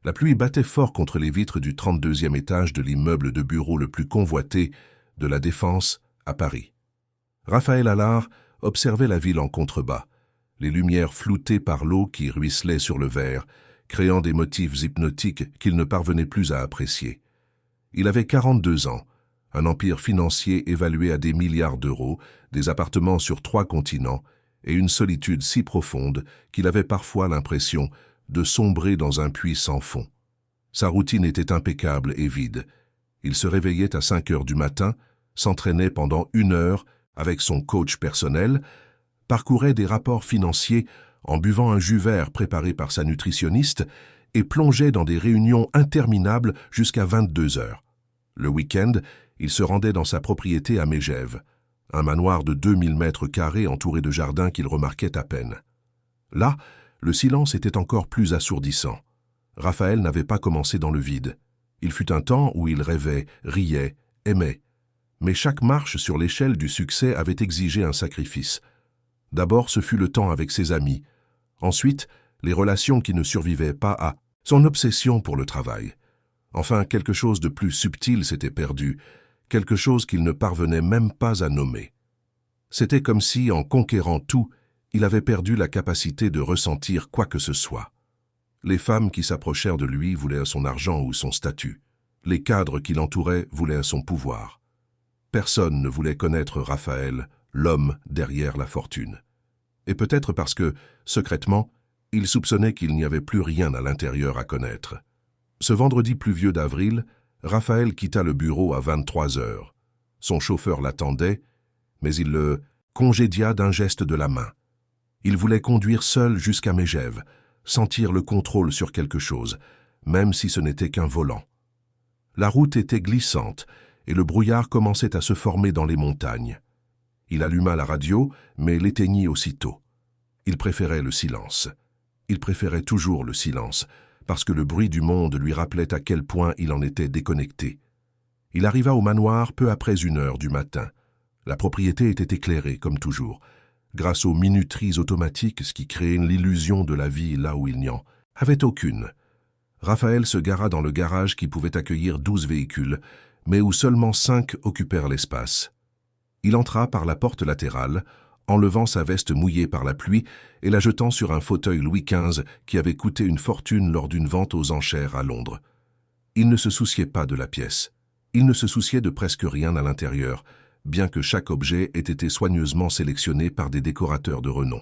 La pluie battait fort contre les vitres du 32e étage de l'immeuble de bureaux le plus convoité de la Défense à Paris. Raphaël Allard observait la ville en contrebas, les lumières floutées par l'eau qui ruisselait sur le verre, créant des motifs hypnotiques qu'il ne parvenait plus à apprécier. Il avait 42 ans, un empire financier évalué à des milliards d'euros, des appartements sur 3 continents et une solitude si profonde qu'il avait parfois l'impression de sombrer dans un puits sans fond. Sa routine était impeccable et vide. Il se réveillait à 5 heures du matin, s'entraînait pendant 1 heure avec son coach personnel, parcourait des rapports financiers en buvant un jus vert préparé par sa nutritionniste et plongeait dans des réunions interminables jusqu'à 22 heures. Le week-end, il se rendait dans sa propriété à Megève, un manoir de 2000 mètres carrés entouré de jardins qu'il remarquait à peine. Là, le silence était encore plus assourdissant. Raphaël n'avait pas commencé dans le vide. Il fut un temps où il rêvait, riait, aimait. Mais chaque marche sur l'échelle du succès avait exigé un sacrifice. D'abord, ce fut le temps avec ses amis. Ensuite, les relations qui ne survivaient pas à son obsession pour le travail. Enfin, quelque chose de plus subtil s'était perdu, quelque chose qu'il ne parvenait même pas à nommer. C'était comme si, en conquérant tout, il avait perdu la capacité de ressentir quoi que ce soit. Les femmes qui s'approchèrent de lui voulaient son argent ou son statut. Les cadres qui l'entouraient voulaient son pouvoir. Personne ne voulait connaître Raphaël, l'homme derrière la fortune. Et peut-être parce que, secrètement, il soupçonnait qu'il n'y avait plus rien à l'intérieur à connaître. Ce vendredi pluvieux d'avril, Raphaël quitta le bureau à 23 heures. Son chauffeur l'attendait, mais il le congédia d'un geste de la main. Il voulait conduire seul jusqu'à Megève, sentir le contrôle sur quelque chose, même si ce n'était qu'un volant. La route était glissante et le brouillard commençait à se former dans les montagnes. Il alluma la radio, mais l'éteignit aussitôt. Il préférait le silence. Il préférait toujours le silence, parce que le bruit du monde lui rappelait à quel point il en était déconnecté. Il arriva au manoir peu après 1 heure du matin. La propriété était éclairée, comme toujours, grâce aux minuteries automatiques, ce qui créait l'illusion de la vie là où il n'y en avait aucune. Raphaël se gara dans le garage qui pouvait accueillir 12 véhicules, mais où seulement 5 occupèrent l'espace. Il entra par la porte latérale, enlevant sa veste mouillée par la pluie et la jetant sur un fauteuil Louis XV qui avait coûté une fortune lors d'une vente aux enchères à Londres. Il ne se souciait pas de la pièce. Il ne se souciait de presque rien à l'intérieur, bien que chaque objet ait été soigneusement sélectionné par des décorateurs de renom.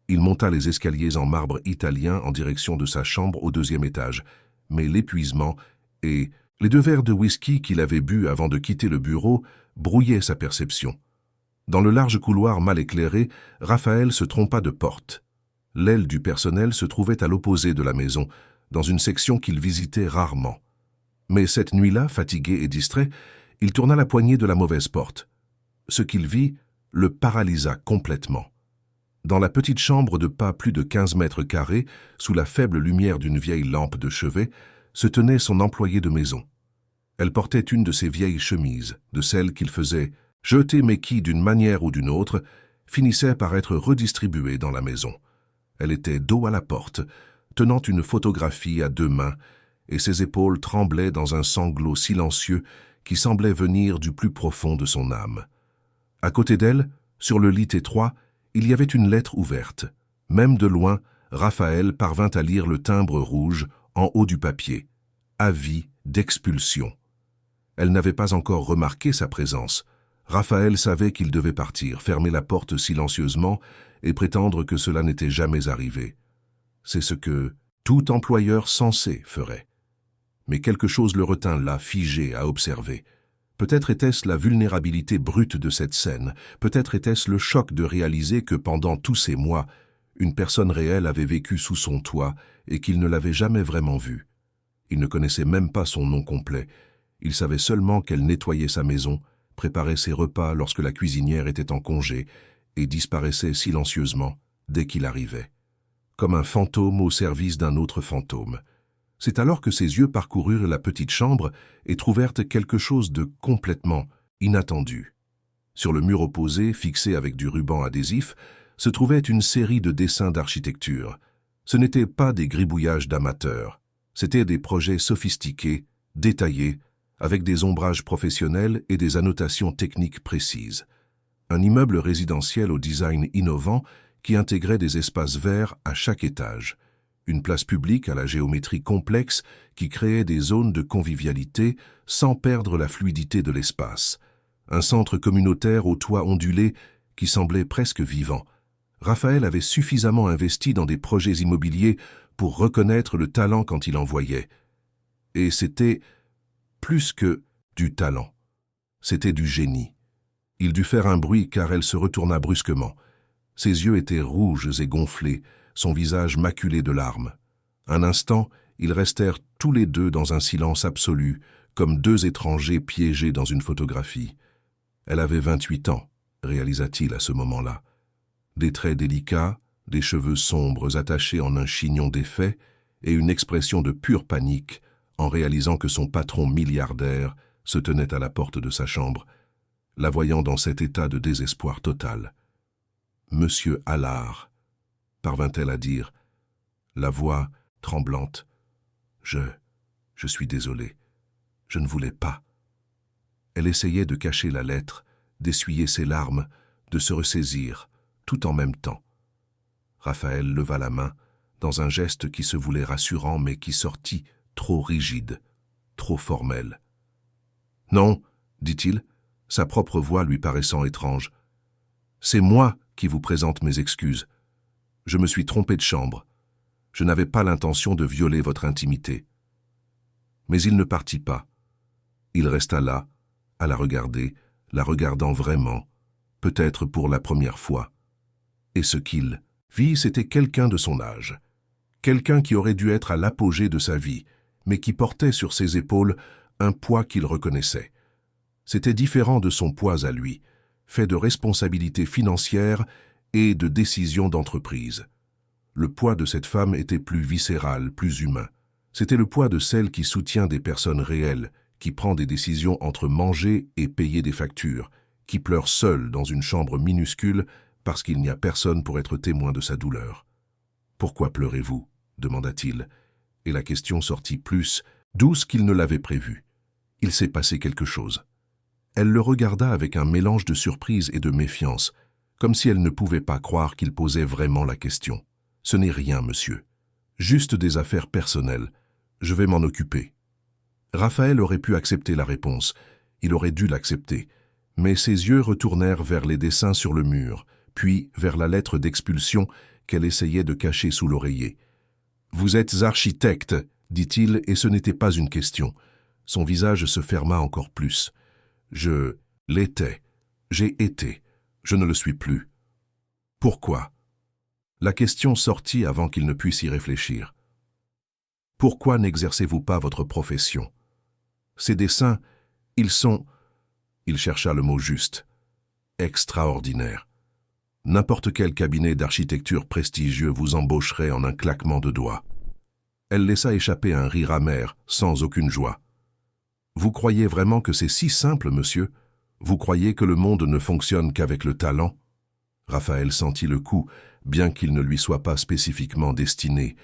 Il monta les escaliers en marbre italien en direction de sa chambre au 2e étage, mais l'épuisement et les 2 verres de whisky qu'il avait bu avant de quitter le bureau brouillaient sa perception. Dans le large couloir mal éclairé, Raphaël se trompa de porte. L'aile du personnel se trouvait à l'opposé de la maison, dans une section qu'il visitait rarement. Mais cette nuit-là, fatigué et distrait, il tourna la poignée de la mauvaise porte. Ce qu'il vit le paralysa complètement. Dans la petite chambre de pas plus de 15 mètres carrés, sous la faible lumière d'une vieille lampe de chevet, se tenait son employée de maison. Elle portait une de ses vieilles chemises, de celles qu'il faisait jeter mais qui, d'une manière ou d'une autre, finissait par être redistribuée dans la maison. Elle était dos à la porte, tenant une photographie à 2 mains, et ses épaules tremblaient dans un sanglot silencieux qui semblait venir du plus profond de son âme. À côté d'elle, sur le lit étroit, il y avait une lettre ouverte. Même de loin, Raphaël parvint à lire le timbre rouge en haut du papier. Avis d'expulsion. Elle n'avait pas encore remarqué sa présence. Raphaël savait qu'il devait partir, fermer la porte silencieusement et prétendre que cela n'était jamais arrivé. C'est ce que tout employeur sensé ferait. Mais quelque chose le retint là, figé, à observer. Peut-être était-ce la vulnérabilité brute de cette scène, peut-être était-ce le choc de réaliser que pendant tous ces mois, une personne réelle avait vécu sous son toit et qu'il ne l'avait jamais vraiment vue. Il ne connaissait même pas son nom complet. Il savait seulement qu'elle nettoyait sa maison, préparait ses repas lorsque la cuisinière était en congé et disparaissait silencieusement dès qu'il arrivait, comme un fantôme au service d'un autre fantôme. C'est alors que ses yeux parcoururent la petite chambre et trouvèrent quelque chose de complètement inattendu. Sur le mur opposé, fixé avec du ruban adhésif, se trouvait une série de dessins d'architecture. Ce n'étaient pas des gribouillages d'amateurs. C'étaient des projets sophistiqués, détaillés, avec des ombrages professionnels et des annotations techniques précises. Un immeuble résidentiel au design innovant qui intégrait des espaces verts à chaque étage. Une place publique à la géométrie complexe qui créait des zones de convivialité sans perdre la fluidité de l'espace. Un centre communautaire au toit ondulé qui semblait presque vivant. Raphaël avait suffisamment investi dans des projets immobiliers pour reconnaître le talent quand il en voyait. Et c'était plus que du talent. C'était du génie. Il dut faire un bruit car elle se retourna brusquement. Ses yeux étaient rouges et gonflés, son visage maculé de larmes. Un instant, ils restèrent tous les deux dans un silence absolu, comme deux étrangers piégés dans une photographie. Elle avait 28 ans, réalisa-t-il à ce moment-là. Des traits délicats, des cheveux sombres attachés en un chignon défait et une expression de pure panique en réalisant que son patron milliardaire se tenait à la porte de sa chambre, la voyant dans cet état de désespoir total. « Monsieur Allard », parvint-elle à dire, la voix tremblante. « Je suis désolée. Je ne voulais pas. » Elle essayait de cacher la lettre, d'essuyer ses larmes, de se ressaisir, tout en même temps. Raphaël leva la main, dans un geste qui se voulait rassurant mais qui sortit trop rigide, trop formel. « Non, dit-il, sa propre voix lui paraissant étrange. C'est moi qui vous présente mes excuses. Je me suis trompé de chambre. Je n'avais pas l'intention de violer votre intimité. » Mais il ne partit pas. Il resta là, à la regarder, la regardant vraiment, peut-être pour la première fois. Et ce qu'il vit, c'était quelqu'un de son âge. Quelqu'un qui aurait dû être à l'apogée de sa vie, mais qui portait sur ses épaules un poids qu'il reconnaissait. C'était différent de son poids à lui, fait de responsabilités financières et de décisions d'entreprise. Le poids de cette femme était plus viscéral, plus humain. C'était le poids de celle qui soutient des personnes réelles, qui prend des décisions entre manger et payer des factures, qui pleure seule dans une chambre minuscule parce qu'il n'y a personne pour être témoin de sa douleur. « Pourquoi pleurez-vous » demanda-t-il, et la question sortit plus douce qu'il ne l'avait prévu. Il s'est passé quelque chose. Elle le regarda avec un mélange de surprise et de méfiance, comme si elle ne pouvait pas croire qu'il posait vraiment la question. « Ce n'est rien, monsieur. Juste des affaires personnelles. Je vais m'en occuper. » Raphaël aurait pu accepter la réponse. Il aurait dû l'accepter. Mais ses yeux retournèrent vers les dessins sur le mur, puis vers la lettre d'expulsion qu'elle essayait de cacher sous l'oreiller. « Vous êtes architecte, » dit-il, et ce n'était pas une question. Son visage se ferma encore plus. « Je l'étais. J'ai été. Je ne le suis plus. » « Pourquoi ?» La question sortit avant qu'il ne puisse y réfléchir. « Pourquoi n'exercez-vous pas votre profession ? Ces dessins, ils sont... » Il chercha le mot juste. « Extraordinaires. N'importe quel cabinet d'architecture prestigieux vous embaucherait en un claquement de doigts. » Elle laissa échapper un rire amer, sans aucune joie. « Vous croyez vraiment que c'est si simple, monsieur ? Vous croyez que le monde ne fonctionne qu'avec le talent ?» Raphaël sentit le coup, bien qu'il ne lui soit pas spécifiquement destiné.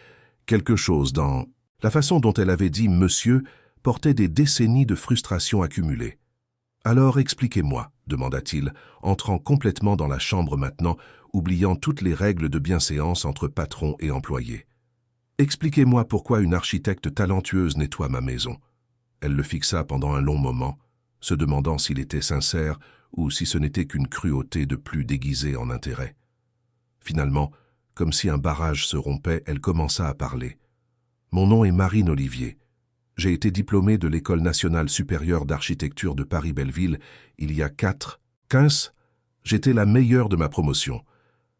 Quelque chose dans la façon dont elle avait dit « monsieur » portait des décennies de frustration accumulées. « Alors expliquez-moi » demanda-t-il, entrant complètement dans la chambre maintenant, oubliant toutes les règles de bienséance entre patron et employé. « Expliquez-moi pourquoi une architecte talentueuse nettoie ma maison. » Elle le fixa pendant un long moment, se demandant s'il était sincère ou si ce n'était qu'une cruauté de plus déguisée en intérêt. Finalement, comme si un barrage se rompait, elle commença à parler. « Mon nom est Marine Olivier. J'ai été diplômée de l'École nationale supérieure d'architecture de Paris-Belleville il y a 15. J'étais la meilleure de ma promotion.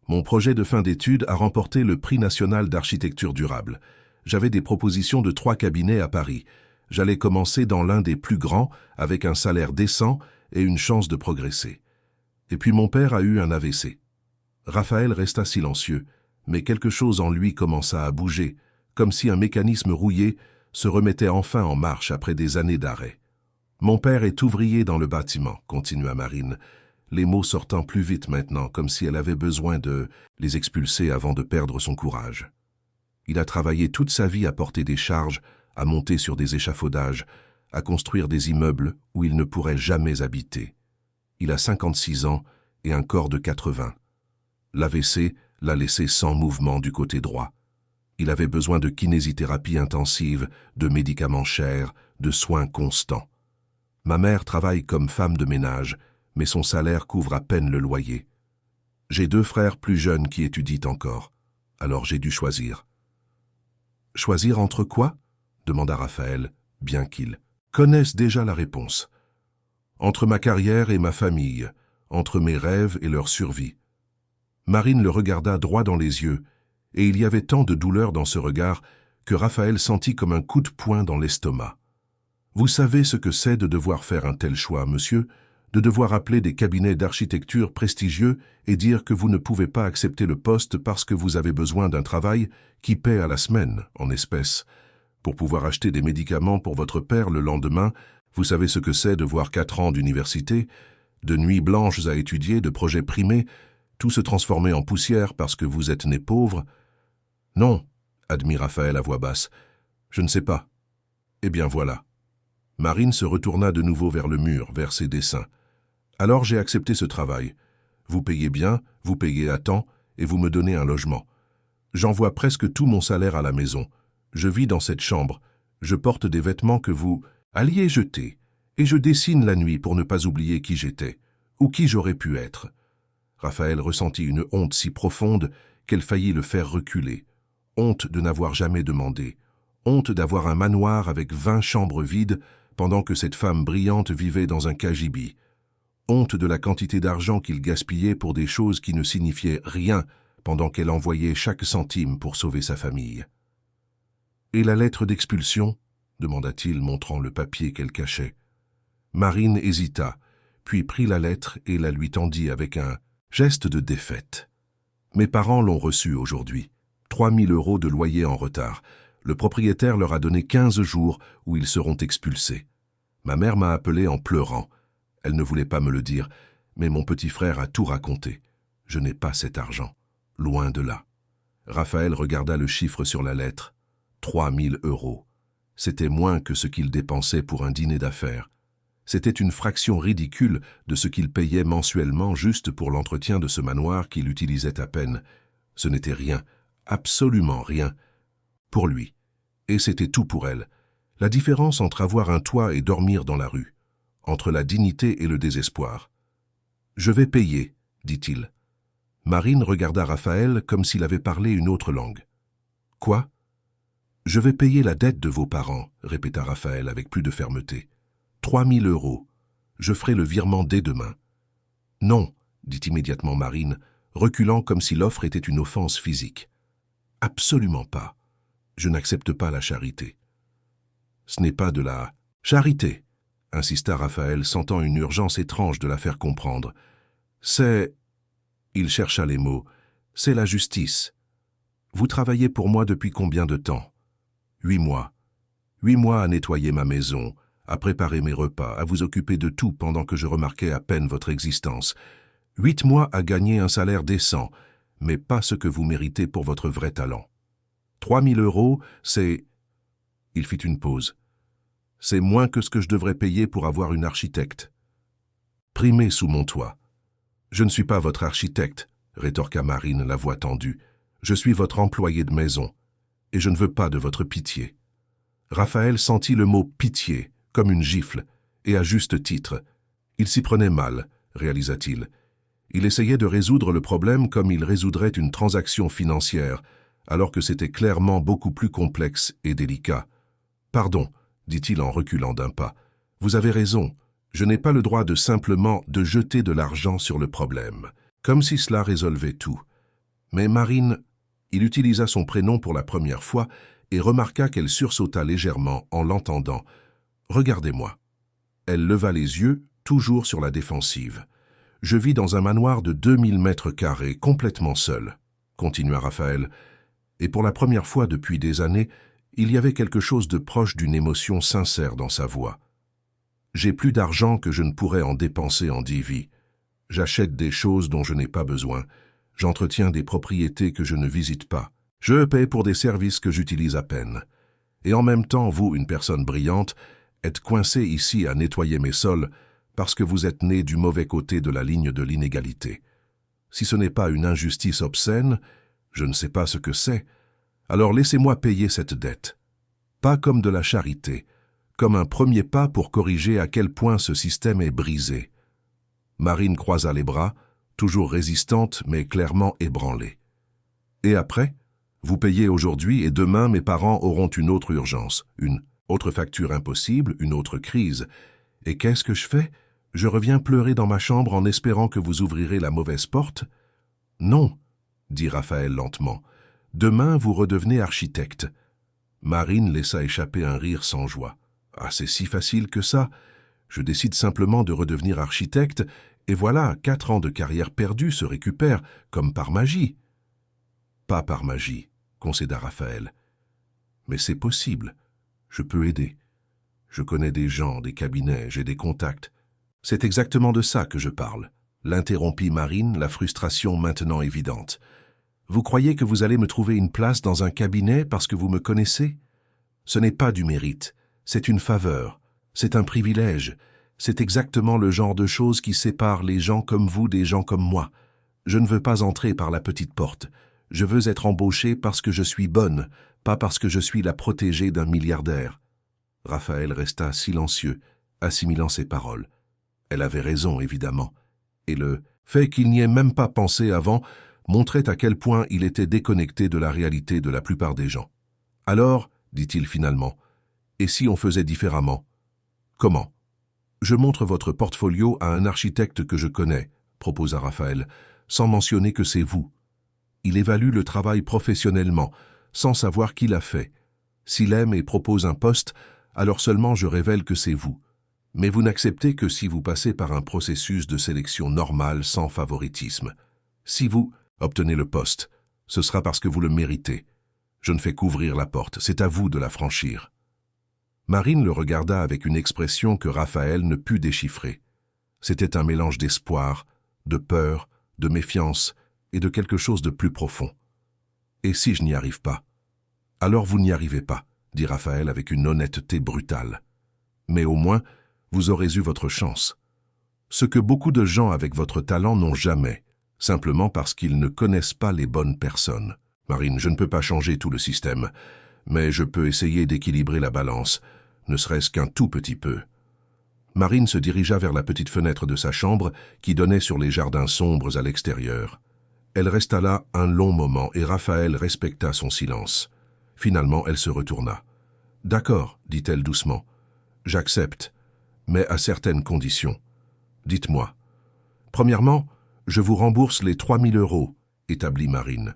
Mon projet de fin d'études a remporté le prix national d'architecture durable. J'avais des propositions de 3 cabinets à Paris. J'allais commencer dans l'un des plus grands, avec un salaire décent et une chance de progresser. Et puis mon père a eu un AVC. » Raphaël resta silencieux, mais quelque chose en lui commença à bouger, comme si un mécanisme rouillé se remettait enfin en marche après des années d'arrêt. « Mon père est ouvrier dans le bâtiment, » continua Marine, les mots sortant plus vite maintenant, comme si elle avait besoin de les expulser avant de perdre son courage. « Il a travaillé toute sa vie à porter des charges à monter sur des échafaudages, à construire des immeubles où il ne pourrait jamais habiter. Il a 56 ans et un corps de 80. L'AVC l'a laissé sans mouvement du côté droit. Il avait besoin de kinésithérapie intensive, de médicaments chers, de soins constants. Ma mère travaille comme femme de ménage, mais son salaire couvre à peine le loyer. J'ai 2 frères plus jeunes qui étudient encore, alors j'ai dû choisir. « Choisir entre quoi ?» demanda Raphaël, bien qu'il connaisse déjà la réponse. « Entre ma carrière et ma famille, entre mes rêves et leur survie. » Marine le regarda droit dans les yeux, et il y avait tant de douleur dans ce regard que Raphaël sentit comme un coup de poing dans l'estomac. « Vous savez ce que c'est de devoir faire un tel choix, monsieur, de devoir appeler des cabinets d'architecture prestigieux et dire que vous ne pouvez pas accepter le poste parce que vous avez besoin d'un travail qui paie à la semaine, en espèces. Pour pouvoir acheter des médicaments pour votre père le lendemain, vous savez ce que c'est de voir 4 ans d'université, de nuits blanches à étudier, de projets primés, tout se transformer en poussière parce que vous êtes né pauvre. » « Non, » admit Raphaël à voix basse, « je ne sais pas. » « Eh bien voilà. » Marine se retourna de nouveau vers le mur, vers ses dessins. « Alors j'ai accepté ce travail. Vous payez bien, vous payez à temps, et vous me donnez un logement. J'envoie presque tout mon salaire à la maison. Je vis dans cette chambre. Je porte des vêtements que vous alliez jeter, et je dessine la nuit pour ne pas oublier qui j'étais, ou qui j'aurais pu être. » Raphaël ressentit une honte si profonde qu'elle faillit le faire reculer. Honte de n'avoir jamais demandé. Honte d'avoir un manoir avec 20 chambres vides pendant que cette femme brillante vivait dans un cagibi. Honte de la quantité d'argent qu'il gaspillait pour des choses qui ne signifiaient rien pendant qu'elle envoyait chaque centime pour sauver sa famille. « Et la lettre d'expulsion ?» demanda-t-il, montrant le papier qu'elle cachait. Marine hésita, puis prit la lettre et la lui tendit avec un geste de défaite. « Mes parents l'ont reçue aujourd'hui. 3 000 € de loyer en retard. Le propriétaire leur a donné 15 jours où ils seront expulsés. Ma mère m'a appelé en pleurant. Elle ne voulait pas me le dire, mais mon petit frère a tout raconté. Je n'ai pas cet argent. Loin de là. » Raphaël regarda le chiffre sur la lettre. 3 000 €. C'était moins que ce qu'il dépensait pour un dîner d'affaires. C'était une fraction ridicule de ce qu'il payait mensuellement juste pour l'entretien de ce manoir qu'il utilisait à peine. Ce n'était rien, absolument rien, pour lui. Et c'était tout pour elle. La différence entre avoir un toit et dormir dans la rue. Entre la dignité et le désespoir. « Je vais payer, » dit-il. Marine regarda Raphaël comme s'il avait parlé une autre langue. « Quoi ?»« Je vais payer la dette de vos parents, » répéta Raphaël avec plus de fermeté. 3 000 €. Je ferai le virement dès demain. »« Non, » dit immédiatement Marine, reculant comme si l'offre était une offense physique. « Absolument pas. Je n'accepte pas la charité. »« Ce n'est pas de la charité, » insista Raphaël, sentant une urgence étrange de la faire comprendre. « C'est... » il chercha les mots. « C'est la justice. Vous travaillez pour moi depuis combien de temps ? 8 mois. 8 mois à nettoyer ma maison, à préparer mes repas, à vous occuper de tout pendant que je remarquais à peine votre existence. 8 mois à gagner un salaire décent, mais pas ce que vous méritez pour votre vrai talent. 3 000 €, c'est... » Il fit une pause. « C'est moins que ce que je devrais payer pour avoir une architecte. Primez sous mon toit. »« Je ne suis pas votre architecte, » rétorqua Marine, la voix tendue. « Je suis votre employé de maison, et je ne veux pas de votre pitié. » Raphaël sentit le mot « pitié » comme une gifle, et à juste titre. Il s'y prenait mal, réalisa-t-il. Il essayait de résoudre le problème comme il résoudrait une transaction financière, alors que c'était clairement beaucoup plus complexe et délicat. « Pardon, » dit-il en reculant d'un pas. « Vous avez raison, je n'ai pas le droit de simplement de jeter de l'argent sur le problème, comme si cela résolvait tout. » Mais Marine, il utilisa son prénom pour la première fois et remarqua qu'elle sursauta légèrement en l'entendant. « Regardez-moi. » Elle leva les yeux, toujours sur la défensive. « Je vis dans un manoir de 2000 mètres carrés, complètement seul, » continua Raphaël. Et pour la première fois depuis des années, il y avait quelque chose de proche d'une émotion sincère dans sa voix. « J'ai plus d'argent que je ne pourrais en dépenser en 10 vies. J'achète des choses dont je n'ai pas besoin. J'entretiens des propriétés que je ne visite pas. Je paie pour des services que j'utilise à peine. Et en même temps, vous, une personne brillante, êtes coincé ici à nettoyer mes sols parce que vous êtes né du mauvais côté de la ligne de l'inégalité. Si ce n'est pas une injustice obscène, je ne sais pas ce que c'est, alors laissez-moi payer cette dette. Pas comme de la charité, comme un premier pas pour corriger à quel point ce système est brisé. Marine croisa les bras, toujours résistante mais clairement ébranlée. Et après, vous payez aujourd'hui et demain mes parents auront une autre urgence, une autre facture impossible, une autre crise. Et qu'est-ce que je fais? Je reviens pleurer dans ma chambre en espérant que vous ouvrirez la mauvaise porte? Non, dit Raphaël lentement. Demain, vous redevenez architecte. Marine laissa échapper un rire sans joie. Ah, c'est si facile que ça. Je décide simplement de redevenir architecte, et voilà, 4 ans de carrière perdue se récupèrent, comme par magie. Pas par magie, concéda Raphaël. Mais c'est possible. Je peux aider. Je connais des gens, des cabinets, j'ai des contacts. C'est exactement de ça que je parle. L'interrompit Marine, la frustration maintenant évidente. Vous croyez que vous allez me trouver une place dans un cabinet parce que vous me connaissez? Ce n'est pas du mérite, c'est une faveur, c'est un privilège. C'est exactement le genre de choses qui sépare les gens comme vous des gens comme moi. Je ne veux pas entrer par la petite porte. Je veux être embauchée parce que je suis bonne, pas parce que je suis la protégée d'un milliardaire. Raphaël resta silencieux, assimilant ses paroles. Elle avait raison, évidemment. Et le fait qu'il n'y ait même pas pensé avant montrait à quel point il était déconnecté de la réalité de la plupart des gens. « Alors, dit-il finalement, et si on faisait différemment? Comment? Je montre votre portfolio à un architecte que je connais, proposa Raphaël, sans mentionner que c'est vous. Il évalue le travail professionnellement, sans savoir qui l'a fait. S'il aime et propose un poste, alors seulement je révèle que c'est vous. Mais vous n'acceptez que si vous passez par un processus de sélection normal sans favoritisme. Si vous obtenez le poste, ce sera parce que vous le méritez. Je ne fais qu'ouvrir la porte, c'est à vous de la franchir. » Marine le regarda avec une expression que Raphaël ne put déchiffrer. C'était un mélange d'espoir, de peur, de méfiance et de quelque chose de plus profond. « Et si je n'y arrive pas? »« Alors vous n'y arrivez pas, » dit Raphaël avec une honnêteté brutale. « Mais au moins, vous aurez eu votre chance. Ce que beaucoup de gens avec votre talent n'ont jamais, simplement parce qu'ils ne connaissent pas les bonnes personnes. Marine, je ne peux pas changer tout le système, mais je peux essayer d'équilibrer la balance, ne serait-ce qu'un tout petit peu. » Marine se dirigea vers la petite fenêtre de sa chambre qui donnait sur les jardins sombres à l'extérieur. Elle resta là un long moment et Raphaël respecta son silence. Finalement, elle se retourna. « D'accord, dit-elle doucement. J'accepte, mais à certaines conditions. Dites-moi. Premièrement, je vous rembourse les 3 000 €, établit Marine.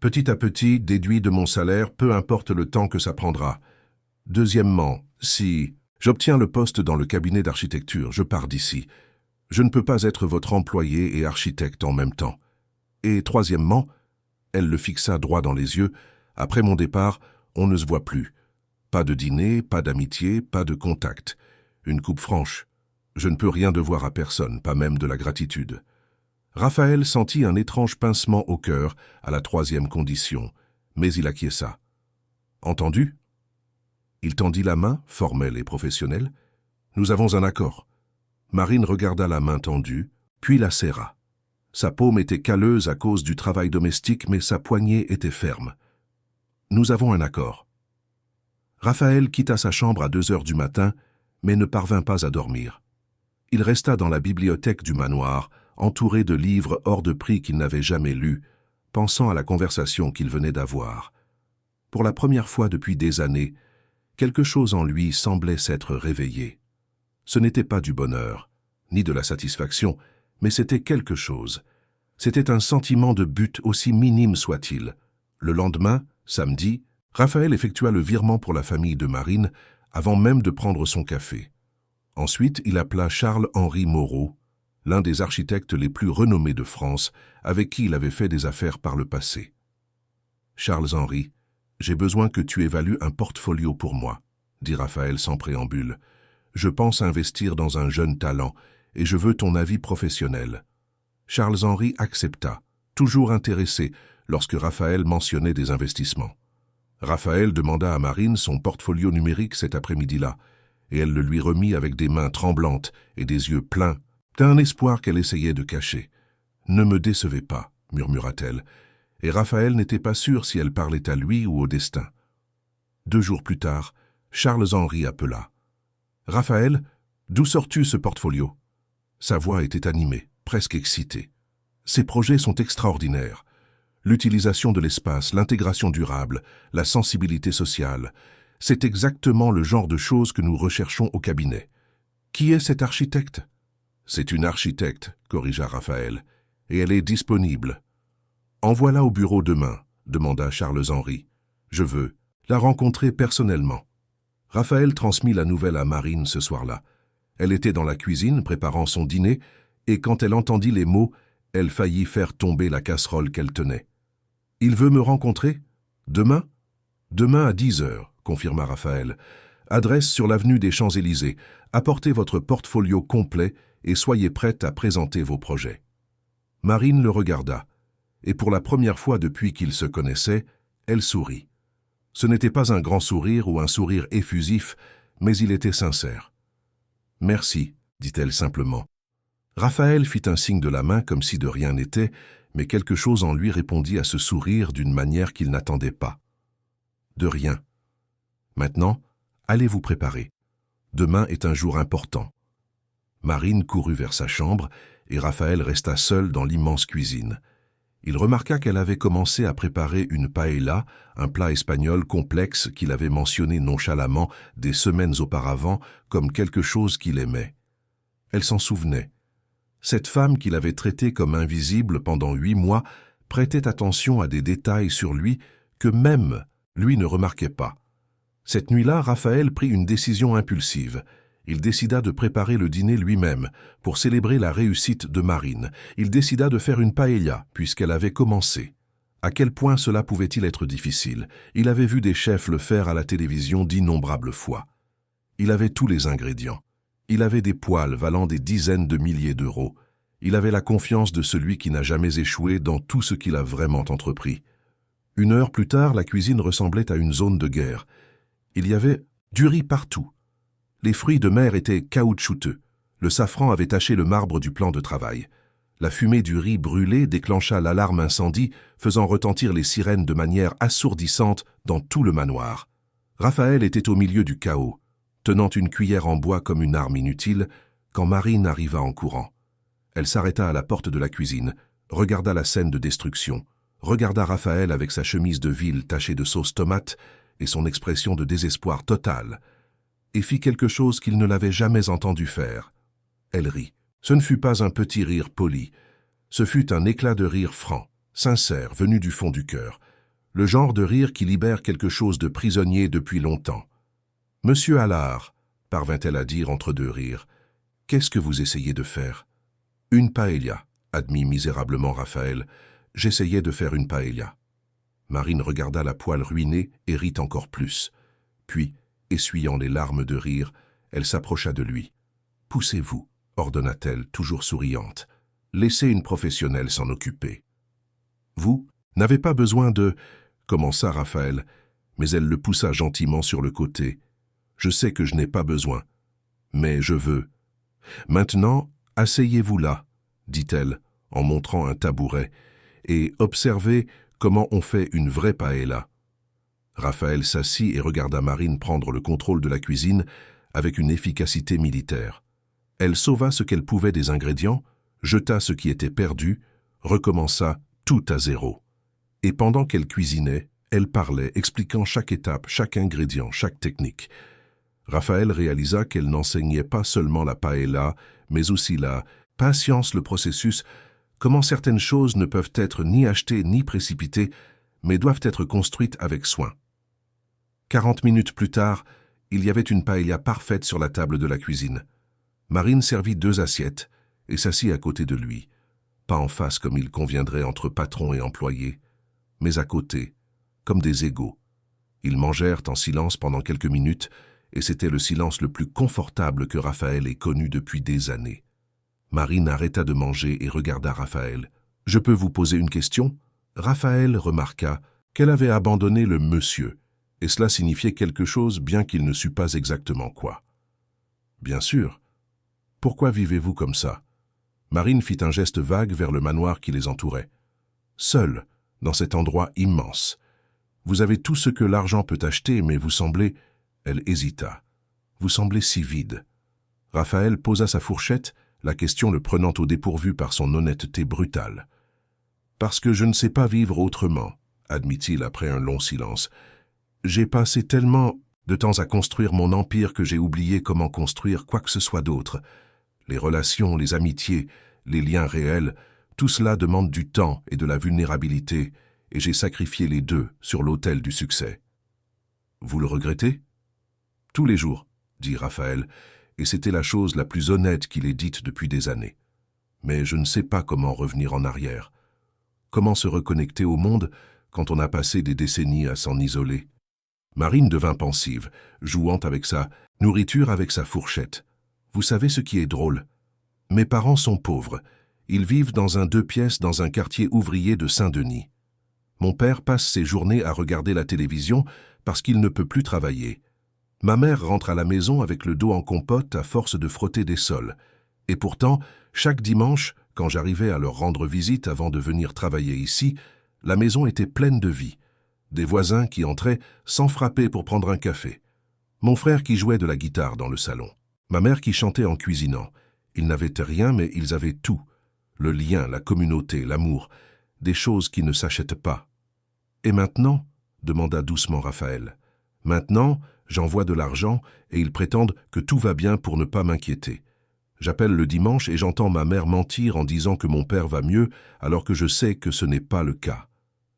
Petit à petit, déduit de mon salaire, peu importe le temps que ça prendra. Deuxièmement, si j'obtiens le poste dans le cabinet d'architecture, je pars d'ici. Je ne peux pas être votre employé et architecte en même temps. Et troisièmement, elle le fixa droit dans les yeux, après mon départ, on ne se voit plus. Pas de dîner, pas d'amitié, pas de contact. Une coupe franche. Je ne peux rien devoir à personne, pas même de la gratitude. » Raphaël sentit un étrange pincement au cœur à la 3e condition, mais il acquiesça. « Entendu ?» Il tendit la main, formelle et professionnelle. « Nous avons un accord. » Marine regarda la main tendue, puis la serra. Sa paume était calleuse à cause du travail domestique, mais sa poignée était ferme. « Nous avons un accord. » Raphaël quitta sa chambre à 2 heures du matin, mais ne parvint pas à dormir. Il resta dans la bibliothèque du manoir, entouré de livres hors de prix qu'il n'avait jamais lus, pensant à la conversation qu'il venait d'avoir. Pour la première fois depuis des années, quelque chose en lui semblait s'être réveillé. Ce n'était pas du bonheur, ni de la satisfaction, mais c'était quelque chose. C'était un sentiment de but aussi minime soit-il. Le lendemain, samedi, Raphaël effectua le virement pour la famille de Marine avant même de prendre son café. Ensuite, il appela Charles-Henri Moreau, l'un des architectes les plus renommés de France, avec qui il avait fait des affaires par le passé. « Charles-Henri, j'ai besoin que tu évalues un portfolio pour moi, » dit Raphaël sans préambule. « Je pense investir dans un jeune talent et je veux ton avis professionnel. » Charles-Henri accepta, toujours intéressé lorsque Raphaël mentionnait des investissements. Raphaël demanda à Marine son portfolio numérique cet après-midi-là, et elle le lui remit avec des mains tremblantes et des yeux pleins d'un espoir qu'elle essayait de cacher. « Ne me décevez pas », murmura-t-elle, et Raphaël n'était pas sûr si elle parlait à lui ou au destin. 2 jours plus tard, Charles-Henri appela. « Raphaël, d'où sors-tu ce portfolio ?» Sa voix était animée, presque excitée. « Ces projets sont extraordinaires. L'utilisation de l'espace, l'intégration durable, la sensibilité sociale, c'est exactement le genre de choses que nous recherchons au cabinet. Qui est cet architecte ?»« C'est une architecte, » corrigea Raphaël, « et elle est disponible. »« Envoie-la au bureau demain, » demanda Charles-Henri. « Je veux la rencontrer personnellement. » Raphaël transmit la nouvelle à Marine ce soir-là. Elle était dans la cuisine préparant son dîner, et quand elle entendit les mots, elle faillit faire tomber la casserole qu'elle tenait. « Il veut me rencontrer ? Demain ? » ?»« Demain à 10 heures, » confirma Raphaël. « Adresse sur l'avenue des Champs-Élysées. Apportez votre portfolio complet et soyez prête à présenter vos projets. » Marine le regarda, et pour la première fois depuis qu'ils se connaissaient, elle sourit. Ce n'était pas un grand sourire ou un sourire effusif, mais il était sincère. « Merci, » dit-elle simplement. Raphaël fit un signe de la main comme si de rien n'était, mais quelque chose en lui répondit à ce sourire d'une manière qu'il n'attendait pas. « De rien. Maintenant, allez vous préparer. Demain est un jour important. » Marine courut vers sa chambre et Raphaël resta seul dans l'immense cuisine. Il remarqua qu'elle avait commencé à préparer une paella, un plat espagnol complexe qu'il avait mentionné nonchalamment des semaines auparavant comme quelque chose qu'il aimait. Elle s'en souvenait. Cette femme qu'il avait traitée comme invisible pendant 8 mois prêtait attention à des détails sur lui que même lui ne remarquait pas. Cette nuit-là, Raphaël prit une décision impulsive. Il décida de préparer le dîner lui-même pour célébrer la réussite de Marine. Il décida de faire une paella puisqu'elle avait commencé. À quel point cela pouvait-il être difficile? Il avait vu des chefs le faire à la télévision d'innombrables fois. Il avait tous les ingrédients. Il avait des poêles valant des dizaines de milliers d'euros. Il avait la confiance de celui qui n'a jamais échoué dans tout ce qu'il a vraiment entrepris. 1 heure plus tard, la cuisine ressemblait à une zone de guerre. Il y avait du riz partout. Les fruits de mer étaient caoutchouteux. Le safran avait taché le marbre du plan de travail. La fumée du riz brûlé déclencha l'alarme incendie, faisant retentir les sirènes de manière assourdissante dans tout le manoir. Raphaël était au milieu du chaos, tenant une cuillère en bois comme une arme inutile, quand Marine arriva en courant. Elle s'arrêta à la porte de la cuisine, regarda la scène de destruction, regarda Raphaël avec sa chemise de ville tachée de sauce tomate et son expression de désespoir total, et fit quelque chose qu'il ne l'avait jamais entendu faire. Elle rit. Ce ne fut pas un petit rire poli, ce fut un éclat de rire franc, sincère, venu du fond du cœur, le genre de rire qui libère quelque chose de prisonnier depuis longtemps. « Monsieur Allard, » parvint-elle à dire entre 2 rires, « qu'est-ce que vous essayez de faire ?»« Une paella, » admit misérablement Raphaël. « J'essayais de faire une paella. » Marine regarda la poêle ruinée et rit encore plus. Puis, essuyant les larmes de rire, elle s'approcha de lui. « Poussez-vous, » ordonna-t-elle, toujours souriante. « Laissez une professionnelle s'en occuper. »« Vous n'avez pas besoin de... » commença Raphaël, mais elle le poussa gentiment sur le côté. « Je sais que je n'ai pas besoin, mais je veux. Maintenant, asseyez-vous là, » dit-elle, en montrant un tabouret, « et observez comment on fait une vraie paella. » Raphaël s'assit et regarda Marine prendre le contrôle de la cuisine avec une efficacité militaire. Elle sauva ce qu'elle pouvait des ingrédients, jeta ce qui était perdu, recommença tout à zéro. Et pendant qu'elle cuisinait, elle parlait, expliquant chaque étape, chaque ingrédient, chaque technique. Raphaël réalisa qu'elle n'enseignait pas seulement la paella, mais aussi la patience, le processus, comment certaines choses ne peuvent être ni achetées ni précipitées, mais doivent être construites avec soin. 40 minutes plus tard, il y avait une paella parfaite sur la table de la cuisine. Marine servit 2 assiettes et s'assit à côté de lui, pas en face comme il conviendrait entre patron et employé, mais à côté, comme des égaux. Ils mangèrent en silence pendant quelques minutes, et c'était le silence le plus confortable que Raphaël ait connu depuis des années. Marine arrêta de manger et regarda Raphaël. « Je peux vous poser une question ?» Raphaël remarqua qu'elle avait abandonné le « monsieur » Et cela signifiait quelque chose bien qu'il ne sût pas exactement quoi. Bien sûr. Pourquoi vivez-vous comme ça? Marine fit un geste vague vers le manoir qui les entourait. Seul, dans cet endroit immense. Vous avez tout ce que l'argent peut acheter, mais vous semblez... Elle hésita. Vous semblez si vide. Raphaël posa sa fourchette, la question le prenant au dépourvu par son honnêteté brutale. Parce que je ne sais pas vivre autrement, admit-il après un long silence. J'ai passé tellement de temps à construire mon empire que j'ai oublié comment construire quoi que ce soit d'autre. Les relations, les amitiés, les liens réels, tout cela demande du temps et de la vulnérabilité, et j'ai sacrifié les deux sur l'autel du succès. Vous le regrettez? Tous les jours, dit Raphaël, et c'était la chose la plus honnête qu'il ait dite depuis des années. Mais je ne sais pas comment revenir en arrière. Comment se reconnecter au monde quand on a passé des décennies à s'en isoler? Marine devint pensive, jouant avec sa nourriture avec sa fourchette. Vous savez ce qui est drôle? Mes parents sont pauvres. Ils vivent dans un 2 pièces dans un quartier ouvrier de Saint-Denis. Mon père passe ses journées à regarder la télévision parce qu'il ne peut plus travailler. Ma mère rentre à la maison avec le dos en compote à force de frotter des sols. Et pourtant, chaque dimanche, quand j'arrivais à leur rendre visite avant de venir travailler ici, la maison était pleine de vie. Des voisins qui entraient sans frapper pour prendre un café. Mon frère qui jouait de la guitare dans le salon. Ma mère qui chantait en cuisinant. Ils n'avaient rien, mais ils avaient tout. Le lien, la communauté, l'amour. Des choses qui ne s'achètent pas. Et maintenant, demanda doucement Raphaël. Maintenant, j'envoie de l'argent et ils prétendent que tout va bien pour ne pas m'inquiéter. J'appelle le dimanche et j'entends ma mère mentir en disant que mon père va mieux alors que je sais que ce n'est pas le cas.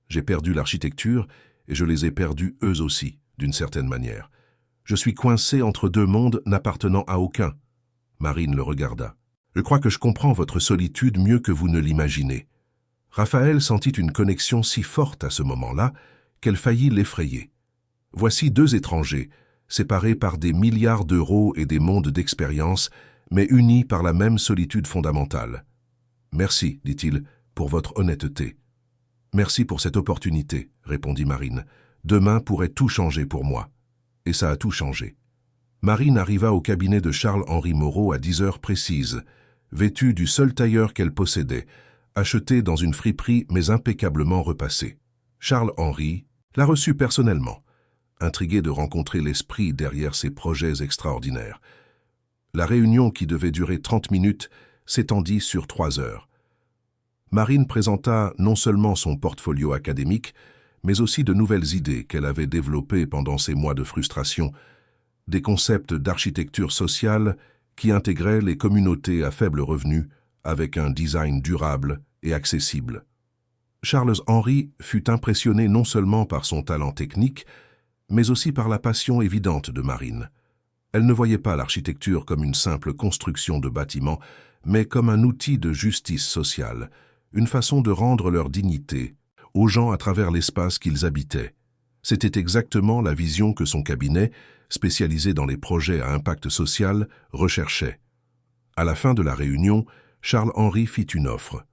J'ai perdu l'architecture et je les ai perdus eux aussi, d'une certaine manière. Je suis coincé entre deux mondes n'appartenant à aucun. Marine le regarda. Je crois que je comprends votre solitude mieux que vous ne l'imaginez. Raphaël sentit une connexion si forte à ce moment-là qu'elle faillit l'effrayer. Voici deux étrangers, séparés par des milliards d'euros et des mondes d'expérience, mais unis par la même solitude fondamentale. Merci, dit-il, pour votre honnêteté. Merci pour cette opportunité, répondit Marine. Demain pourrait tout changer pour moi. Et ça a tout changé. Marine arriva au cabinet de Charles-Henri Moreau à 10 heures précises, vêtue du seul tailleur qu'elle possédait, acheté dans une friperie mais impeccablement repassé. Charles-Henri la reçut personnellement, intrigué de rencontrer l'esprit derrière ses projets extraordinaires. La réunion, qui devait durer 30 minutes, s'étendit sur 3 heures. Marine présenta non seulement son portfolio académique, mais aussi de nouvelles idées qu'elle avait développées pendant ces mois de frustration, des concepts d'architecture sociale qui intégraient les communautés à faible revenu avec un design durable et accessible. Charles-Henri fut impressionné non seulement par son talent technique, mais aussi par la passion évidente de Marine. Elle ne voyait pas l'architecture comme une simple construction de bâtiments, mais comme un outil de justice sociale, une façon de rendre leur dignité aux gens à travers l'espace qu'ils habitaient. C'était exactement la vision que son cabinet, spécialisé dans les projets à impact social, recherchait. À la fin de la réunion, Charles-Henri fit une offre.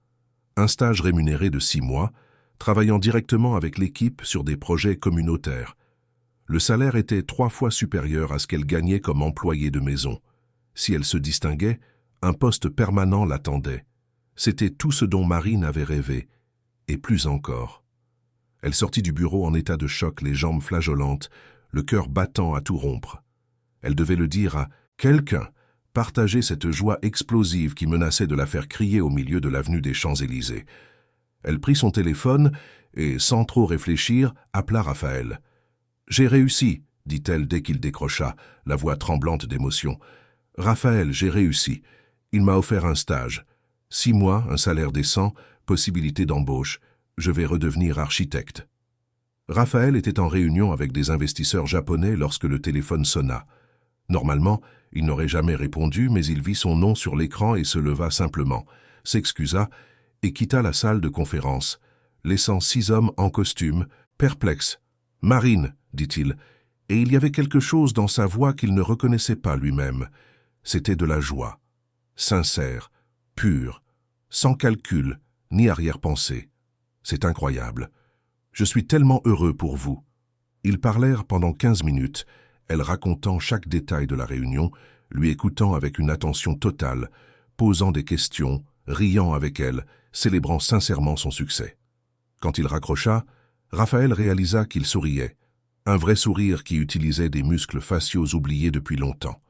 Un stage rémunéré de 6 mois, travaillant directement avec l'équipe sur des projets communautaires. Le salaire était 3 fois supérieur à ce qu'elle gagnait comme employée de maison. Si elle se distinguait, un poste permanent l'attendait. C'était tout ce dont Marine avait rêvé, et plus encore. Elle sortit du bureau en état de choc, les jambes flageolantes, le cœur battant à tout rompre. Elle devait le dire à quelqu'un, partager cette joie explosive qui menaçait de la faire crier au milieu de l'avenue des Champs-Élysées. Elle prit son téléphone et, sans trop réfléchir, appela Raphaël. « J'ai réussi », dit-elle dès qu'il décrocha, la voix tremblante d'émotion. « Raphaël, j'ai réussi. Il m'a offert un stage. 6 mois, un salaire décent, possibilité d'embauche. Je vais redevenir architecte. » Raphaël était en réunion avec des investisseurs japonais lorsque le téléphone sonna. Normalement, il n'aurait jamais répondu, mais il vit son nom sur l'écran et se leva simplement, s'excusa et quitta la salle de conférence, laissant 6 hommes en costume, perplexes. « Marine », dit-il, et il y avait quelque chose dans sa voix qu'il ne reconnaissait pas lui-même. C'était de la joie, sincère, pure, sans calcul ni arrière-pensée. C'est incroyable. Je suis tellement heureux pour vous. Ils parlèrent pendant 15 minutes, elle racontant chaque détail de la réunion, lui écoutant avec une attention totale, posant des questions, riant avec elle, célébrant sincèrement son succès. Quand il raccrocha, Raphaël réalisa qu'il souriait, un vrai sourire qui utilisait des muscles faciaux oubliés depuis longtemps.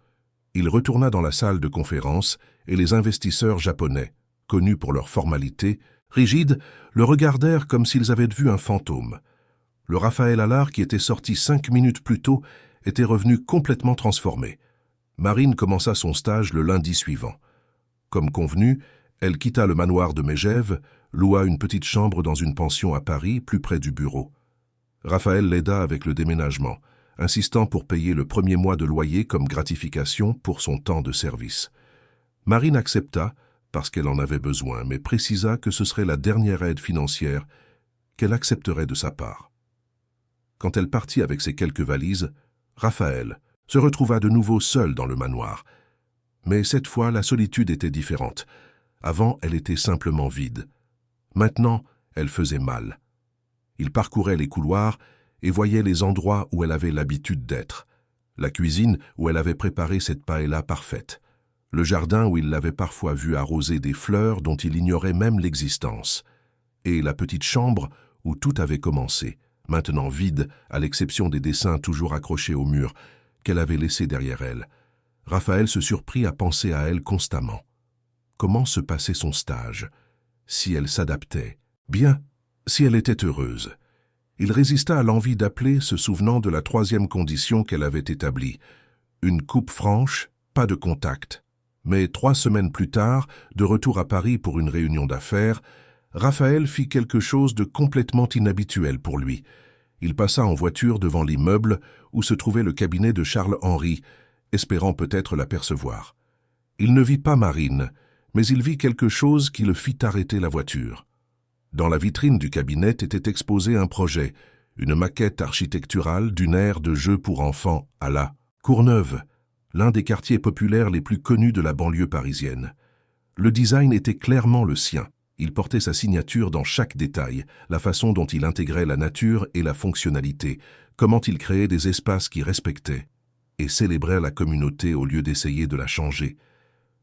Il retourna dans la salle de conférence et les investisseurs japonais, connus pour leur formalité, rigides, le regardèrent comme s'ils avaient vu un fantôme. Le Raphaël Allard qui était sorti 5 minutes plus tôt était revenu complètement transformé. Marine commença son stage le lundi suivant. Comme convenu, elle quitta le manoir de Megève, loua une petite chambre dans une pension à Paris, plus près du bureau. Raphaël l'aida avec le déménagement, insistant pour payer le premier mois de loyer comme gratification pour son temps de service. Marine accepta, parce qu'elle en avait besoin, mais précisa que ce serait la dernière aide financière qu'elle accepterait de sa part. Quand elle partit avec ses quelques valises, Raphaël se retrouva de nouveau seul dans le manoir. Mais cette fois, la solitude était différente. Avant, elle était simplement vide. Maintenant, elle faisait mal. Il parcourait les couloirs et voyait les endroits où elle avait l'habitude d'être. La cuisine où elle avait préparé cette paella parfaite. Le jardin où il l'avait parfois vue arroser des fleurs dont il ignorait même l'existence. Et la petite chambre où tout avait commencé, maintenant vide à l'exception des dessins toujours accrochés au mur qu'elle avait laissés derrière elle. Raphaël se surprit à penser à elle constamment. Comment se passait son stage? Si elle s'adaptait? Bien, si elle était heureuse. Il résista à l'envie d'appeler, se souvenant de la 3e condition qu'elle avait établie. Une coupe franche, pas de contact. Mais 3 semaines plus tard, de retour à Paris pour une réunion d'affaires, Raphaël fit quelque chose de complètement inhabituel pour lui. Il passa en voiture devant l'immeuble où se trouvait le cabinet de Charles Henry, espérant peut-être l'apercevoir. Il ne vit pas Marine, mais il vit quelque chose qui le fit arrêter la voiture. Dans la vitrine du cabinet était exposé un projet, une maquette architecturale d'une aire de jeu pour enfants à la Courneuve, l'un des quartiers populaires les plus connus de la banlieue parisienne. Le design était clairement le sien. Il portait sa signature dans chaque détail, la façon dont il intégrait la nature et la fonctionnalité, comment il créait des espaces qui respectaient et célébraient la communauté au lieu d'essayer de la changer.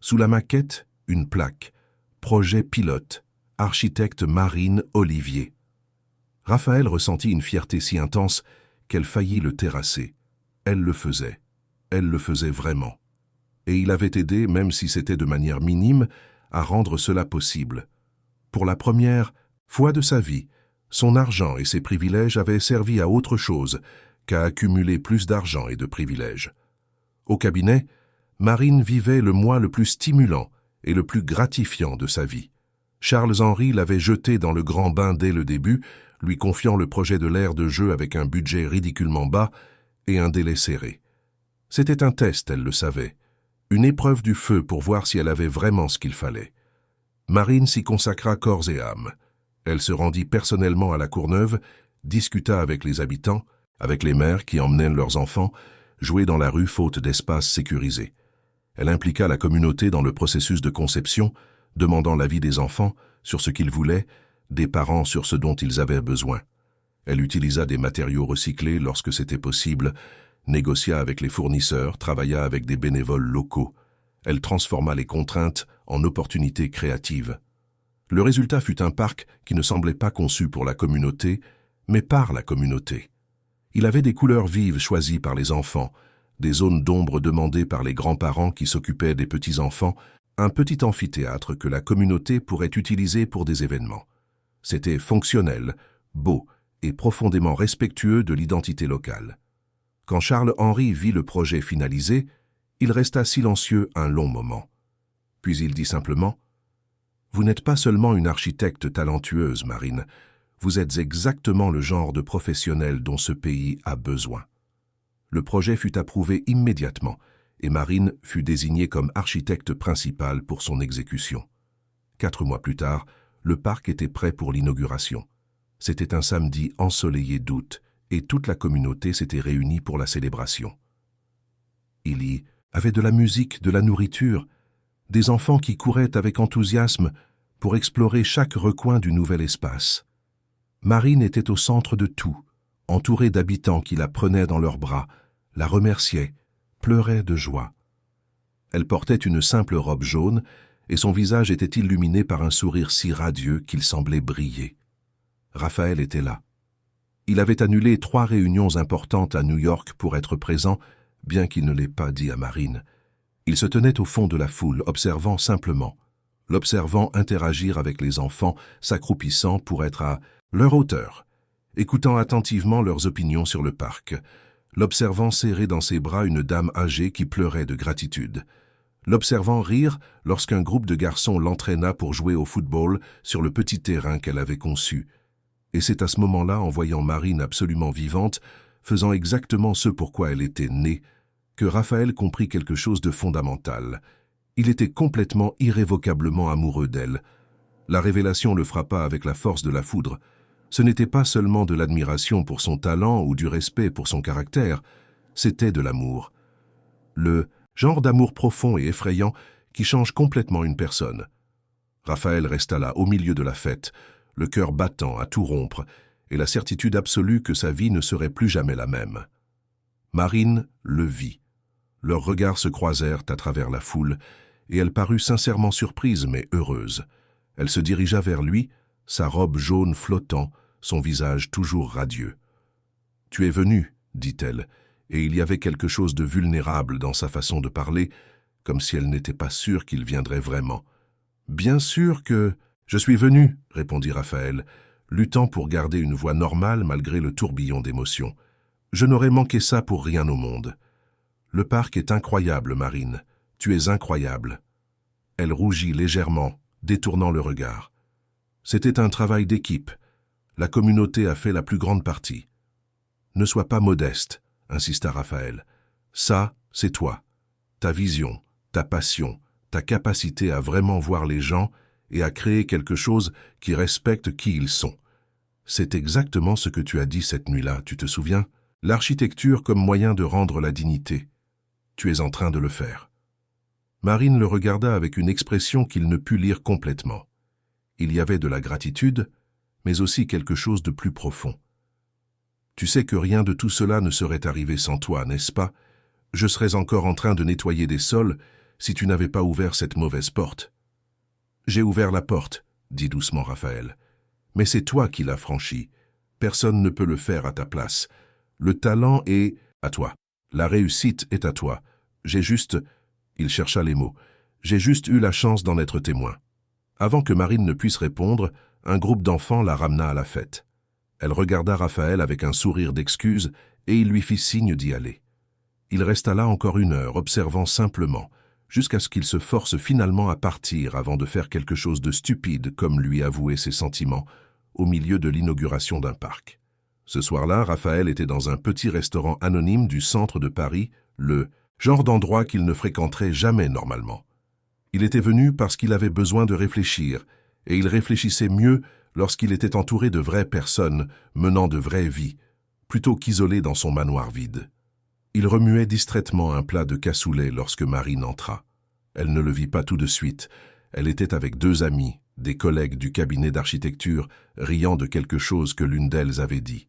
Sous la maquette, une plaque, projet pilote, architecte Marine Olivier. Raphaël ressentit une fierté si intense qu'elle faillit le terrasser. Elle le faisait vraiment. Et il avait aidé, même si c'était de manière minime, à rendre cela possible. Pour la première fois de sa vie, son argent et ses privilèges avaient servi à autre chose qu'à accumuler plus d'argent et de privilèges. Au cabinet, Marine vivait le mois le plus stimulant et le plus gratifiant de sa vie. Charles Henry l'avait jeté dans le grand bain dès le début, lui confiant le projet de l'aire de jeu avec un budget ridiculement bas et un délai serré. C'était un test, elle le savait, une épreuve du feu pour voir si elle avait vraiment ce qu'il fallait. Marine s'y consacra corps et âme. Elle se rendit personnellement à la Courneuve, discuta avec les habitants, avec les mères qui emmenaient leurs enfants, jouer dans la rue faute d'espace sécurisé. Elle impliqua la communauté dans le processus de conception, demandant l'avis des enfants sur ce qu'ils voulaient, des parents sur ce dont ils avaient besoin. Elle utilisa des matériaux recyclés lorsque c'était possible, négocia avec les fournisseurs, travailla avec des bénévoles locaux. Elle transforma les contraintes en opportunités créatives. Le résultat fut un parc qui ne semblait pas conçu pour la communauté, mais par la communauté. Il avait des couleurs vives choisies par les enfants, des zones d'ombre demandées par les grands-parents qui s'occupaient des petits-enfants, un petit amphithéâtre que la communauté pourrait utiliser pour des événements. C'était fonctionnel, beau et profondément respectueux de l'identité locale. Quand Charles Henry vit le projet finalisé, il resta silencieux un long moment. Puis il dit simplement « Vous n'êtes pas seulement une architecte talentueuse, Marine, vous êtes exactement le genre de professionnel dont ce pays a besoin. » Le projet fut approuvé immédiatement et Marine fut désignée comme architecte principale pour son exécution. 4 mois plus tard, le parc était prêt pour l'inauguration. C'était un samedi ensoleillé d'août et toute la communauté s'était réunie pour la célébration. Il y avait de la musique, de la nourriture, des enfants qui couraient avec enthousiasme pour explorer chaque recoin du nouvel espace. Marine était au centre de tout, entourée d'habitants qui la prenaient dans leurs bras, la remerciaient, pleuraient de joie. Elle portait une simple robe jaune, et son visage était illuminé par un sourire si radieux qu'il semblait briller. Raphaël était là. Il avait annulé 3 réunions importantes à New York pour être présent, bien qu'il ne l'ait pas dit à Marine. Il se tenait au fond de la foule, observant simplement. L'observant interagir avec les enfants, s'accroupissant pour être à leur hauteur, écoutant attentivement leurs opinions sur le parc. L'observant serrer dans ses bras une dame âgée qui pleurait de gratitude. L'observant rire lorsqu'un groupe de garçons l'entraîna pour jouer au football sur le petit terrain qu'elle avait conçu. Et c'est à ce moment-là, en voyant Marine absolument vivante, faisant exactement ce pourquoi elle était née, que Raphaël comprit quelque chose de fondamental. Il était complètement, irrévocablement amoureux d'elle. La révélation le frappa avec la force de la foudre. Ce n'était pas seulement de l'admiration pour son talent ou du respect pour son caractère, c'était de l'amour. Le genre d'amour profond et effrayant qui change complètement une personne. Raphaël resta là, au milieu de la fête, le cœur battant à tout rompre, et la certitude absolue que sa vie ne serait plus jamais la même. Marine le vit. Leurs regards se croisèrent à travers la foule, et elle parut sincèrement surprise mais heureuse. Elle se dirigea vers lui, sa robe jaune flottant, son visage toujours radieux. « Tu es venu, dit-elle, et il y avait quelque chose de vulnérable dans sa façon de parler, comme si elle n'était pas sûre qu'il viendrait vraiment. « Bien sûr que... Je suis venu, répondit Raphaël, luttant pour garder une voix normale malgré le tourbillon d'émotions. Je n'aurais manqué ça pour rien au monde. Le parc est incroyable, Marine. Tu es incroyable. Elle rougit légèrement, détournant le regard. C'était un travail d'équipe. La communauté a fait la plus grande partie. Ne sois pas modeste, insista Raphaël. Ça, c'est toi. Ta vision, ta passion, ta capacité à vraiment voir les gens et à créer quelque chose qui respecte qui ils sont. C'est exactement ce que tu as dit cette nuit-là, tu te souviens? L'architecture comme moyen de rendre la dignité. Tu es en train de le faire. Marine le regarda avec une expression qu'il ne put lire complètement. Il y avait de la gratitude, mais aussi quelque chose de plus profond. Tu sais que rien de tout cela ne serait arrivé sans toi, n'est-ce pas? Je serais encore en train de nettoyer des sols si tu n'avais pas ouvert cette mauvaise porte. J'ai ouvert la porte, dit doucement Raphaël. Mais c'est toi qui l'as franchie. Personne ne peut le faire à ta place. Le talent est à toi. La réussite est à toi. J'ai juste... Il chercha les mots. J'ai juste eu la chance d'en être témoin. Avant que Marine ne puisse répondre, un groupe d'enfants la ramena à la fête. Elle regarda Raphaël avec un sourire d'excuse et il lui fit signe d'y aller. Il resta là encore 1 heure, observant simplement, jusqu'à ce qu'il se force finalement à partir avant de faire quelque chose de stupide comme lui avouer ses sentiments, au milieu de l'inauguration d'un parc. Ce soir-là, Raphaël était dans un petit restaurant anonyme du centre de Paris, le genre d'endroit qu'il ne fréquenterait jamais normalement. Il était venu parce qu'il avait besoin de réfléchir, et il réfléchissait mieux lorsqu'il était entouré de vraies personnes menant de vraies vies, plutôt qu'isolé dans son manoir vide. Il remuait distraitement un plat de cassoulet lorsque Marine entra. Elle ne le vit pas tout de suite. Elle était avec 2 amis, des collègues du cabinet d'architecture, riant de quelque chose que l'une d'elles avait dit.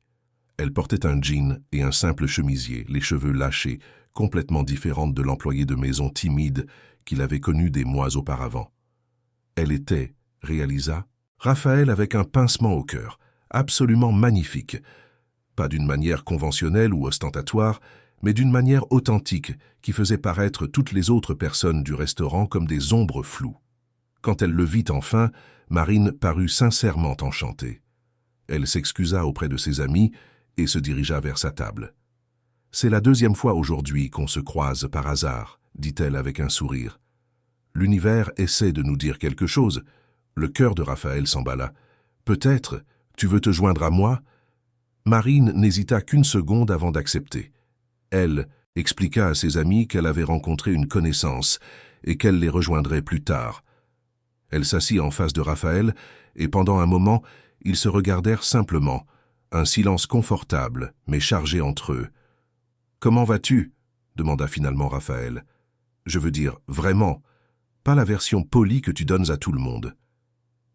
Elle portait un jean et un simple chemisier, les cheveux lâchés, complètement différente de l'employé de maison timide qu'il avait connu des mois auparavant. Elle était, réalisa, Raphaël avec un pincement au cœur, absolument magnifique. Pas d'une manière conventionnelle ou ostentatoire, mais d'une manière authentique qui faisait paraître toutes les autres personnes du restaurant comme des ombres floues. Quand elle le vit enfin, Marine parut sincèrement enchantée. Elle s'excusa auprès de ses amis et se dirigea vers sa table. « C'est la 2e fois aujourd'hui qu'on se croise par hasard, » dit-elle avec un sourire. « L'univers essaie de nous dire quelque chose. » Le cœur de Raphaël s'emballa. « Peut-être, tu veux te joindre à moi ?» Marine n'hésita qu'1 seconde avant d'accepter. Elle expliqua à ses amis qu'elle avait rencontré une connaissance et qu'elle les rejoindrait plus tard. Elle s'assit en face de Raphaël et pendant un moment, ils se regardèrent simplement, un silence confortable mais chargé entre eux. « Comment vas-tu » demanda finalement Raphaël. « Je veux dire, vraiment, pas la version polie que tu donnes à tout le monde. »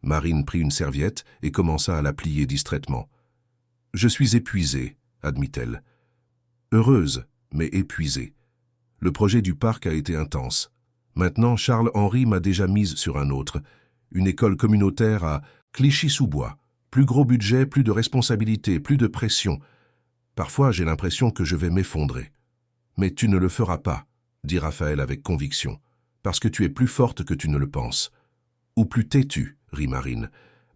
Marine prit une serviette et commença à la plier distraitement. « Je suis épuisée, » admit-elle. Heureuse, mais épuisée. Le projet du parc a été intense. Maintenant, Charles-Henri m'a déjà mise sur un autre, une école communautaire à Clichy-sous-Bois. Plus gros budget, plus de responsabilités, plus de pression. Parfois, j'ai l'impression que je vais m'effondrer. Mais tu ne le feras pas, dit Raphaël avec conviction, parce que tu es plus forte que tu ne le penses. Ou plus têtue, rit Marine.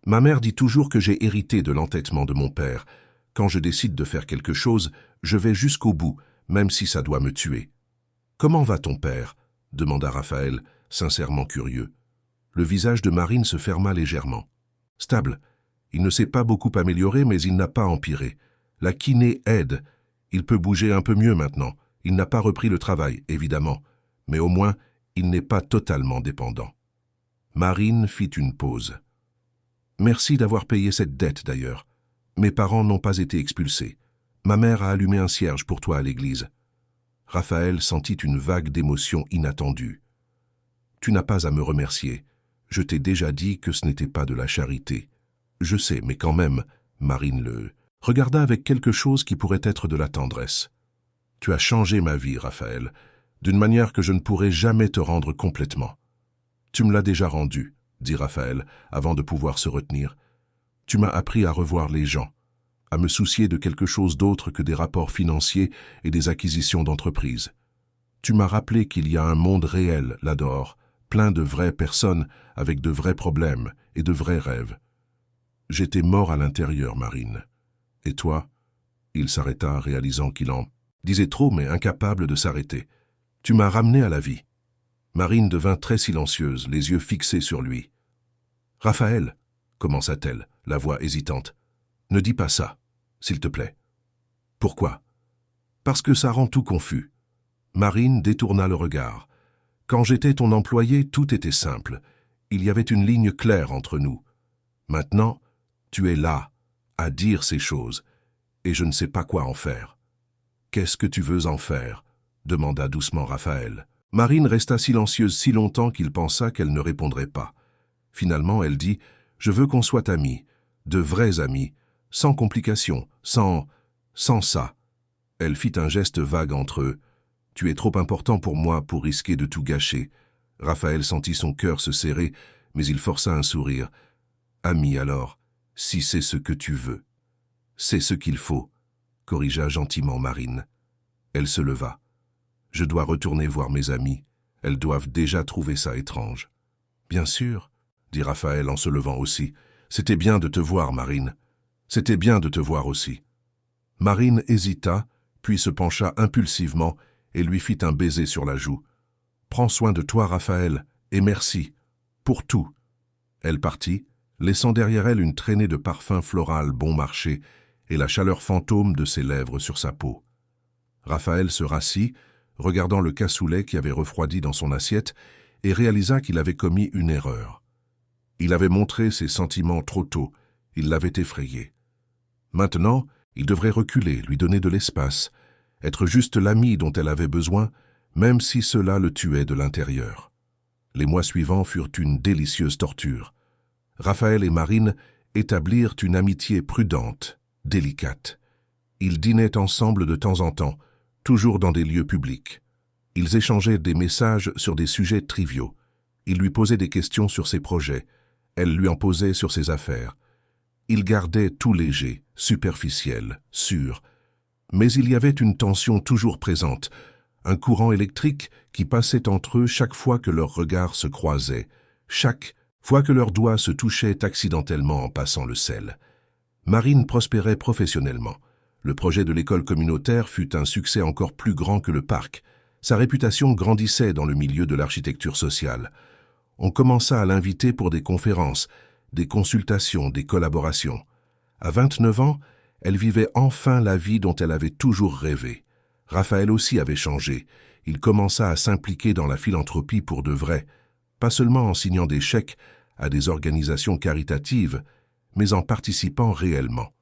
Ma mère dit toujours que j'ai hérité de l'entêtement de mon père. Quand je décide de faire quelque chose, je vais jusqu'au bout, même si ça doit me tuer. Comment va ton père ? Demanda Raphaël, sincèrement curieux. Le visage de Marine se ferma légèrement. Stable. Il ne s'est pas beaucoup amélioré, mais il n'a pas empiré. La kiné aide. Il peut bouger un peu mieux maintenant. Il n'a pas repris le travail, évidemment. Mais au moins, il n'est pas totalement dépendant. Marine fit une pause. Merci d'avoir payé cette dette, d'ailleurs. Mes parents n'ont pas été expulsés. Ma mère a allumé un cierge pour toi à l'église. Raphaël sentit une vague d'émotion inattendue. Tu n'as pas à me remercier. Je t'ai déjà dit que ce n'était pas de la charité. Je sais, mais quand même, Marine le regarda avec quelque chose qui pourrait être de la tendresse. Tu as changé ma vie, Raphaël, d'une manière que je ne pourrai jamais te rendre complètement. Tu me l'as déjà rendue, dit Raphaël, avant de pouvoir se retenir. Tu m'as appris à revoir les gens, à me soucier de quelque chose d'autre que des rapports financiers et des acquisitions d'entreprises. Tu m'as rappelé qu'il y a un monde réel là-dehors, plein de vraies personnes avec de vrais problèmes et de vrais rêves. J'étais mort à l'intérieur, Marine. Et toi ? Il s'arrêta, réalisant qu'il en disait trop, mais incapable de s'arrêter. Tu m'as ramené à la vie. Marine devint très silencieuse, les yeux fixés sur lui. Raphaël, commença-t-elle, la voix hésitante, ne dis pas ça, s'il te plaît. Pourquoi ? Parce que ça rend tout confus. Marine détourna le regard. Quand j'étais ton employé, tout était simple. Il y avait une ligne claire entre nous. Maintenant, tu es là, à dire ces choses, et je ne sais pas quoi en faire. Qu'est-ce que tu veux en faire ? Demanda doucement Raphaël. Marine resta silencieuse si longtemps qu'il pensa qu'elle ne répondrait pas. Finalement, elle dit « Je veux qu'on soit amis, de vrais amis, sans complications, sans ça. » Elle fit un geste vague entre eux. « Tu es trop important pour moi pour risquer de tout gâcher. » Raphaël sentit son cœur se serrer, mais il força un sourire. « Ami alors, si c'est ce que tu veux. »« C'est ce qu'il faut, » corrigea gentiment Marine. Elle se leva. « Je dois retourner voir mes amis. Elles doivent déjà trouver ça étrange. »« Bien sûr, » dit Raphaël en se levant aussi. « C'était bien de te voir, Marine. C'était bien de te voir aussi. » Marine hésita, puis se pencha impulsivement et lui fit un baiser sur la joue. « Prends soin de toi, Raphaël, et merci. Pour tout. » Elle partit, laissant derrière elle une traînée de parfums floral bon marché et la chaleur fantôme de ses lèvres sur sa peau. Raphaël se rassit, regardant le cassoulet qui avait refroidi dans son assiette, et réalisa qu'il avait commis une erreur. Il avait montré ses sentiments trop tôt, il l'avait effrayé. Maintenant, il devrait reculer, lui donner de l'espace, être juste l'ami dont elle avait besoin, même si cela le tuait de l'intérieur. Les mois suivants furent une délicieuse torture. Raphaël et Marine établirent une amitié prudente, délicate. Ils dînaient ensemble de temps en temps, toujours dans des lieux publics. Ils échangeaient des messages sur des sujets triviaux. Il lui posait des questions sur ses projets. Elle lui en posait sur ses affaires. Ils gardaient tout léger, superficiel, sûr. Mais il y avait une tension toujours présente, un courant électrique qui passait entre eux chaque fois que leurs regards se croisaient, chaque fois que leurs doigts se touchaient accidentellement en passant le sel. Marine prospérait professionnellement. Le projet de l'école communautaire fut un succès encore plus grand que le parc. Sa réputation grandissait dans le milieu de l'architecture sociale. On commença à l'inviter pour des conférences, des consultations, des collaborations. À 29 ans, elle vivait enfin la vie dont elle avait toujours rêvé. Raphaël aussi avait changé. Il commença à s'impliquer dans la philanthropie pour de vrai, pas seulement en signant des chèques à des organisations caritatives, mais en participant réellement.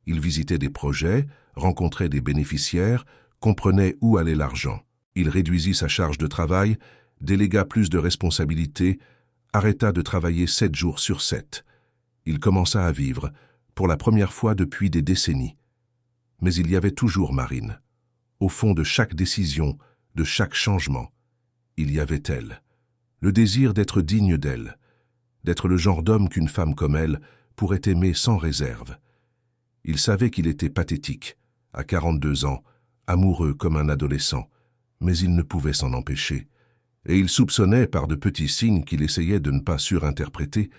Il visitait des projets, rencontrait des bénéficiaires, comprenait où allait l'argent. Il réduisit sa charge de travail, délégua plus de responsabilités, arrêta de travailler 7 jours sur 7. Il commença à vivre, pour la première fois depuis des décennies. Mais il y avait toujours Marine. Au fond de chaque décision, de chaque changement, il y avait elle. Le désir d'être digne d'elle, d'être le genre d'homme qu'une femme comme elle pourrait aimer sans réserve. Il savait qu'il était pathétique, à 42 ans, amoureux comme un adolescent, mais il ne pouvait s'en empêcher. Et il soupçonnait, par de petits signes qu'il essayait de ne pas surinterpréter,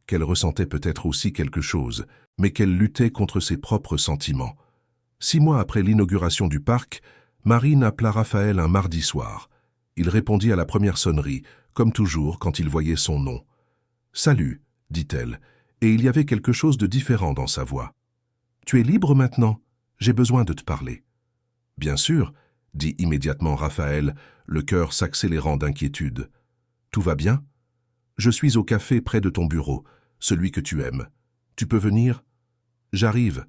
qu'elle ressentait peut-être aussi quelque chose, mais qu'elle luttait contre ses propres sentiments. 6 mois après l'inauguration du parc, Marine appela Raphaël un mardi soir. Il répondit à la première sonnerie, comme toujours quand il voyait son nom. « Salut », dit-elle, et il y avait quelque chose de différent dans sa voix. « Tu es libre maintenant? J'ai besoin de te parler. »« Bien sûr », dit immédiatement Raphaël, le cœur s'accélérant d'inquiétude. « Tout va bien? Je suis au café près de ton bureau, celui que tu aimes. Tu peux venir? » « J'arrive. »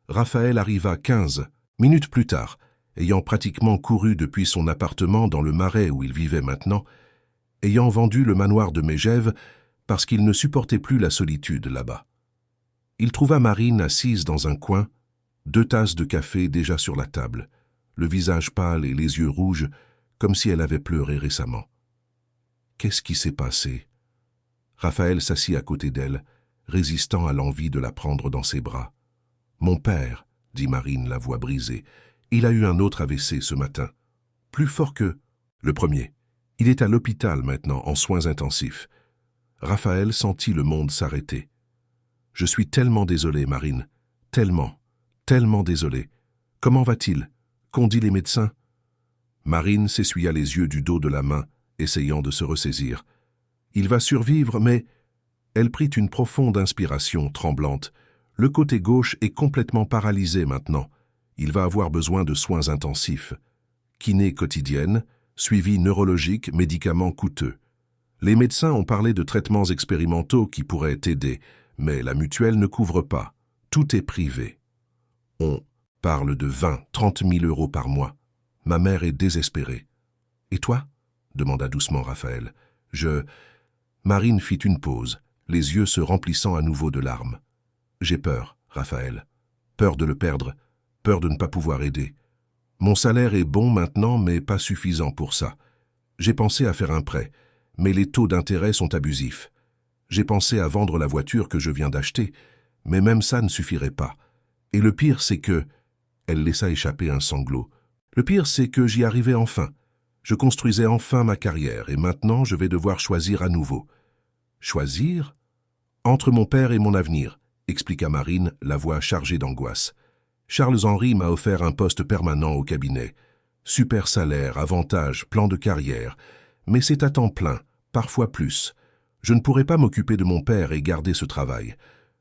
Raphaël arriva 15 minutes plus tard, ayant pratiquement couru depuis son appartement dans le Marais où il vivait maintenant, ayant vendu le manoir de Mégève parce qu'il ne supportait plus la solitude là-bas. Il trouva Marine assise dans un coin, 2 tasses de café déjà sur la table, le visage pâle et les yeux rouges, comme si elle avait pleuré récemment. Qu'est-ce qui s'est passé? Raphaël s'assit à côté d'elle, résistant à l'envie de la prendre dans ses bras. « Mon père, » dit Marine, la voix brisée, « il a eu un autre AVC ce matin. Plus fort que le premier. Il est à l'hôpital maintenant, en soins intensifs. » Raphaël sentit le monde s'arrêter. « Je suis tellement désolé, Marine. Tellement, tellement désolé. Comment va-t-il? Qu'ont dit les médecins? » Marine s'essuya les yeux du dos de la main, essayant de se ressaisir. « Il va survivre, mais... » Elle prit une profonde inspiration, tremblante. Le côté gauche est complètement paralysé maintenant. Il va avoir besoin de soins intensifs. Kiné quotidienne, suivi neurologique, médicaments coûteux. Les médecins ont parlé de traitements expérimentaux qui pourraient t'aider, mais la mutuelle ne couvre pas. Tout est privé. On parle de 20-30 000 euros par mois. Ma mère est désespérée. « Et toi ?» demanda doucement Raphaël. Marine fit une pause, les yeux se remplissant à nouveau de larmes. « J'ai peur, Raphaël. Peur de le perdre, peur de ne pas pouvoir aider. Mon salaire est bon maintenant, mais pas suffisant pour ça. J'ai pensé à faire un prêt, mais les taux d'intérêt sont abusifs. J'ai pensé à vendre la voiture que je viens d'acheter, mais même ça ne suffirait pas. Et le pire, c'est que... » Elle laissa échapper un sanglot. « Le pire, c'est que j'y arrivais enfin. Je construisais enfin ma carrière, et maintenant je vais devoir choisir à nouveau. » « Choisir ? Entre mon père et mon avenir, » expliqua Marine, la voix chargée d'angoisse. « Charles-Henri m'a offert un poste permanent au cabinet. Super salaire, avantages, plan de carrière. Mais c'est à temps plein, parfois plus. Je ne pourrai pas m'occuper de mon père et garder ce travail.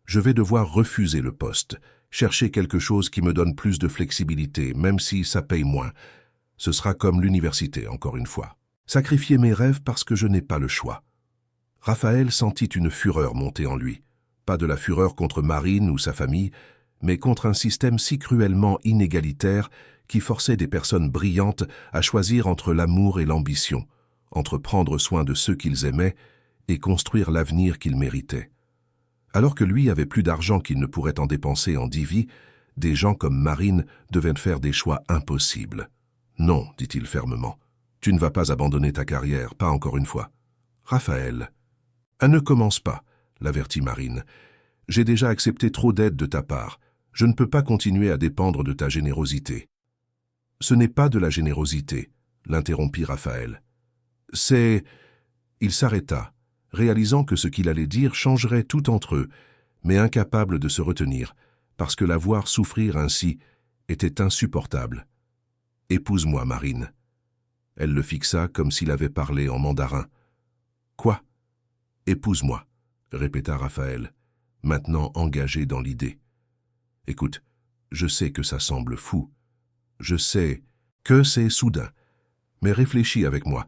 Je vais devoir refuser le poste, chercher quelque chose qui me donne plus de flexibilité, même si ça paye moins. Ce sera comme l'université, encore une fois. Sacrifier mes rêves parce que je n'ai pas le choix. » Raphaël sentit une fureur monter en lui. Pas de la fureur contre Marine ou sa famille, mais contre un système si cruellement inégalitaire qui forçait des personnes brillantes à choisir entre l'amour et l'ambition, entre prendre soin de ceux qu'ils aimaient et construire l'avenir qu'ils méritaient. Alors que lui avait plus d'argent qu'il ne pourrait en dépenser en 10 vies, des gens comme Marine devaient faire des choix impossibles. « Non, dit-il fermement, tu ne vas pas abandonner ta carrière, pas encore une fois. »« Raphaël, ne commence pas, » l'avertit Marine. « J'ai déjà accepté trop d'aides de ta part. Je ne peux pas continuer à dépendre de ta générosité. »« Ce n'est pas de la générosité, » l'interrompit Raphaël. « C'est... » Il s'arrêta, réalisant que ce qu'il allait dire changerait tout entre eux, mais incapable de se retenir, parce que la voir souffrir ainsi était insupportable. « Épouse-moi, Marine. » Elle le fixa comme s'il avait parlé en mandarin. « Quoi ? » « Épouse-moi, » répéta Raphaël, maintenant engagé dans l'idée. « Écoute, je sais que ça semble fou. Je sais que c'est soudain. Mais réfléchis avec moi.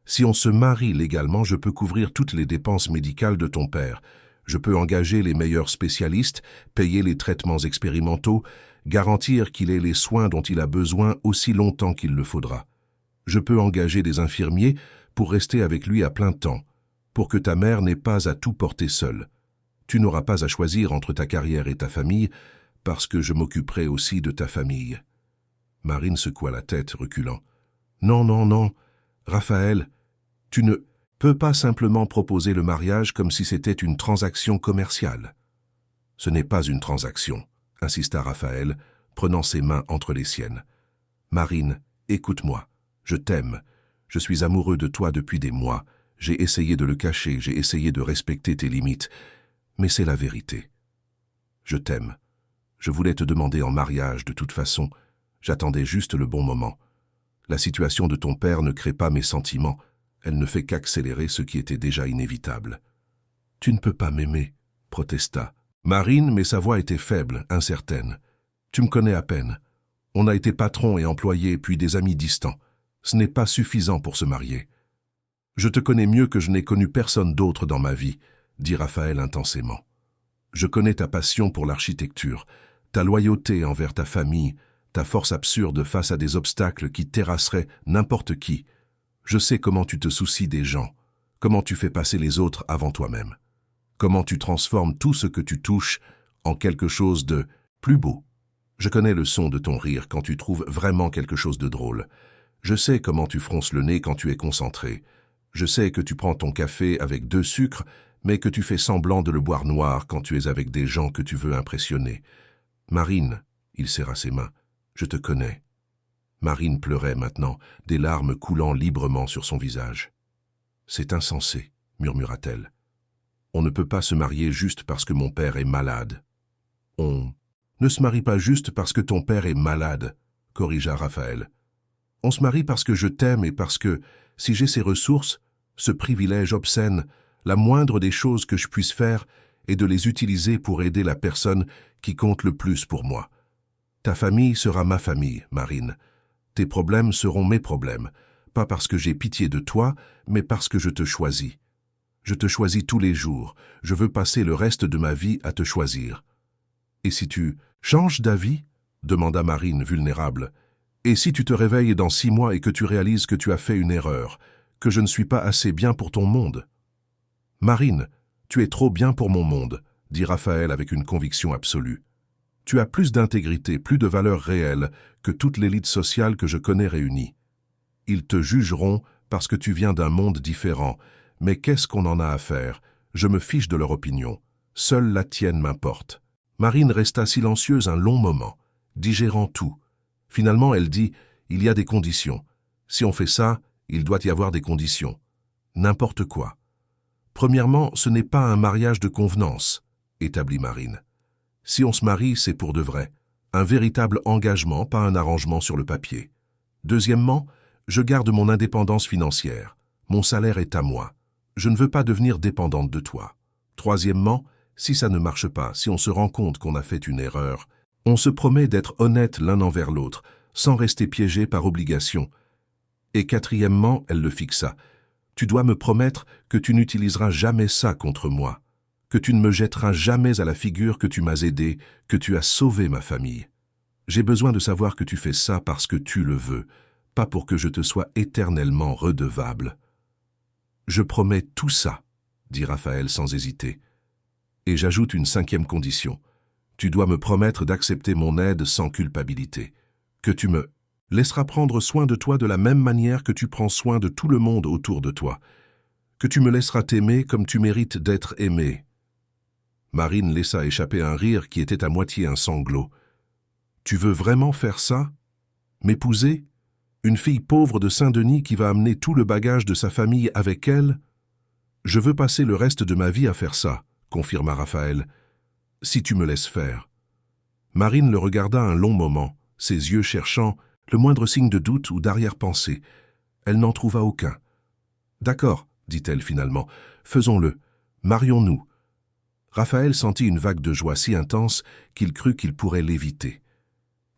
Si on se marie légalement, je peux couvrir toutes les dépenses médicales de ton père. Je peux engager les meilleurs spécialistes, payer les traitements expérimentaux, garantir qu'il ait les soins dont il a besoin aussi longtemps qu'il le faudra. Je peux engager des infirmiers pour rester avec lui à plein temps, pour que ta mère n'ait pas à tout porter seule. Tu n'auras pas à choisir entre ta carrière et ta famille, Parce que je m'occuperai aussi de ta famille. Marine secoua la tête, reculant. Non, non, non, Raphaël, tu ne peux pas simplement proposer le mariage comme si c'était une transaction commerciale. Ce n'est pas une transaction, insista Raphaël, prenant ses mains entre les siennes. Marine, écoute-moi, je t'aime, je suis amoureux de toi depuis des mois, j'ai essayé de le cacher, j'ai essayé de respecter tes limites, mais c'est la vérité. Je t'aime. Je voulais te demander en mariage de toute façon, j'attendais juste le bon moment. La situation de ton père ne crée pas mes sentiments, elle ne fait qu'accélérer ce qui était déjà inévitable. Tu ne peux pas m'aimer, protesta Marine, mais sa voix était faible, incertaine. Tu me connais à peine. On a été patron et employé, puis des amis distants. Ce n'est pas suffisant pour se marier. Je te connais mieux que je n'ai connu personne d'autre dans ma vie, dit Raphaël intensément. Je connais ta passion pour l'architecture, ta loyauté envers ta famille, ta force absurde face à des obstacles qui terrasseraient n'importe qui. Je sais comment tu te soucies des gens, comment tu fais passer les autres avant toi-même, comment tu transformes tout ce que tu touches en quelque chose de plus beau. Je connais le son de ton rire quand tu trouves vraiment quelque chose de drôle. Je sais comment tu fronces le nez quand tu es concentré. Je sais que tu prends ton café avec 2 sucres, mais que tu fais semblant de le boire noir quand tu es avec des gens que tu veux impressionner. Marine, il serra ses mains, je te connais. Marine pleurait maintenant, des larmes coulant librement sur son visage. C'est insensé, murmura-t-elle. On ne peut pas se marier juste parce que mon père est malade. On ne se marie pas juste parce que ton père est malade, corrigea Raphaël. On se marie parce que je t'aime et parce que, si j'ai ces ressources, ce privilège obscène, la moindre des choses que je puisse faire est de les utiliser pour aider la personne qui compte le plus pour moi. Ta famille sera ma famille, Marine. Tes problèmes seront mes problèmes, pas parce que j'ai pitié de toi, mais parce que je te choisis. Je te choisis tous les jours, je veux passer le reste de ma vie à te choisir. Et si tu changes d'avis, demanda Marine, vulnérable, et si tu te réveilles dans 6 mois et que tu réalises que tu as fait une erreur, que je ne suis pas assez bien pour ton monde? Marine, tu es trop bien pour mon monde, dit Raphaël avec une conviction absolue. Tu as plus d'intégrité, plus de valeur réelle que toute l'élite sociale que je connais réunie. Ils te jugeront parce que tu viens d'un monde différent, mais qu'est-ce qu'on en a à faire? Je me fiche de leur opinion. Seule la tienne m'importe. Marine resta silencieuse un long moment, digérant tout. Finalement, elle dit, il y a des conditions. Si on fait ça, il doit y avoir des conditions. N'importe quoi. Premièrement, ce n'est pas un mariage de convenance, établit Marine. Si on se marie, c'est pour de vrai. Un véritable engagement, pas un arrangement sur le papier. Deuxièmement, je garde mon indépendance financière. Mon salaire est à moi. Je ne veux pas devenir dépendante de toi. Troisièmement, si ça ne marche pas, si on se rend compte qu'on a fait une erreur, on se promet d'être honnête l'un envers l'autre, sans rester piégé par obligation. Et quatrièmement, elle le fixa. Tu dois me promettre que tu n'utiliseras jamais ça contre moi, que tu ne me jetteras jamais à la figure que tu m'as aidé, que tu as sauvé ma famille. J'ai besoin de savoir que tu fais ça parce que tu le veux, pas pour que je te sois éternellement redevable. Je promets tout ça, dit Raphaël sans hésiter. Et j'ajoute une 5e condition. Tu dois me promettre d'accepter mon aide sans culpabilité, que tu me laisseras prendre soin de toi de la même manière que tu prends soin de tout le monde autour de toi, que tu me laisseras t'aimer comme tu mérites d'être aimé. Marine laissa échapper un rire qui était à moitié un sanglot. Tu veux vraiment faire ça? M'épouser? Une fille pauvre de Saint-Denis qui va amener tout le bagage de sa famille avec elle? Je veux passer le reste de ma vie à faire ça, confirma Raphaël. Si tu me laisses faire. Marine le regarda un long moment, ses yeux cherchant le moindre signe de doute ou d'arrière-pensée. Elle n'en trouva aucun. D'accord, dit-elle finalement, faisons-le, marions-nous. Raphaël sentit une vague de joie si intense qu'il crut qu'il pourrait l'éviter.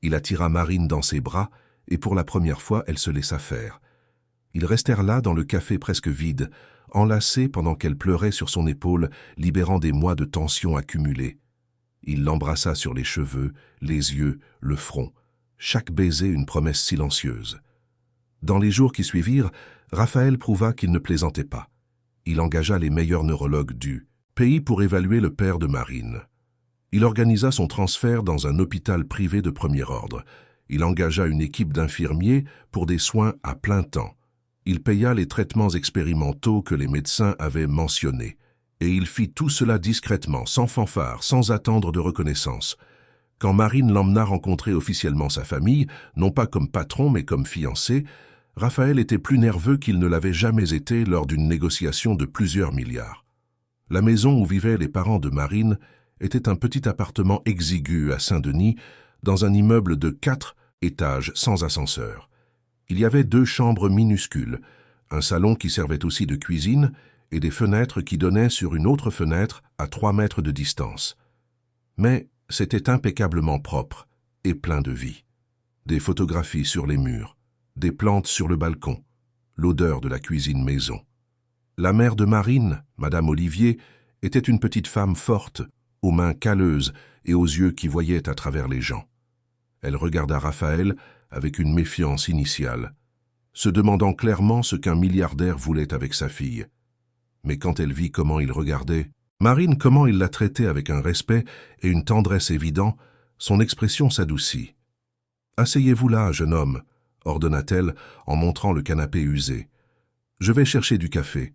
Il attira Marine dans ses bras, et pour la première fois, elle se laissa faire. Ils restèrent là dans le café presque vide, enlacés pendant qu'elle pleurait sur son épaule, libérant des mois de tension accumulée. Il l'embrassa sur les cheveux, les yeux, le front. Chaque baiser une promesse silencieuse. Dans les jours qui suivirent, Raphaël prouva qu'il ne plaisantait pas. Il engagea les meilleurs neurologues du pays pour évaluer le père de Marine. Il organisa son transfert dans un hôpital privé de premier ordre. Il engagea une équipe d'infirmiers pour des soins à plein temps. Il paya les traitements expérimentaux que les médecins avaient mentionnés. Et il fit tout cela discrètement, sans fanfare, sans attendre de reconnaissance. Quand Marine l'emmena rencontrer officiellement sa famille, non pas comme patron mais comme fiancé, Raphaël était plus nerveux qu'il ne l'avait jamais été lors d'une négociation de plusieurs milliards. La maison où vivaient les parents de Marine était un petit appartement exigu à Saint-Denis, dans un immeuble de 4 étages sans ascenseur. Il y avait 2 chambres minuscules, un salon qui servait aussi de cuisine et des fenêtres qui donnaient sur une autre fenêtre à 3 mètres de distance. Mais c'était impeccablement propre et plein de vie. Des photographies sur les murs, des plantes sur le balcon, l'odeur de la cuisine maison. La mère de Marine, Madame Olivier, était une petite femme forte, aux mains calleuses et aux yeux qui voyaient à travers les gens. Elle regarda Raphaël avec une méfiance initiale, se demandant clairement ce qu'un milliardaire voulait avec sa fille. Mais quand elle vit comment il regardait, Marine comment il la traitait avec un respect et une tendresse évidents, son expression s'adoucit. « Asseyez-vous là, jeune homme », ordonna-t-elle en montrant le canapé usé. « Je vais chercher du café.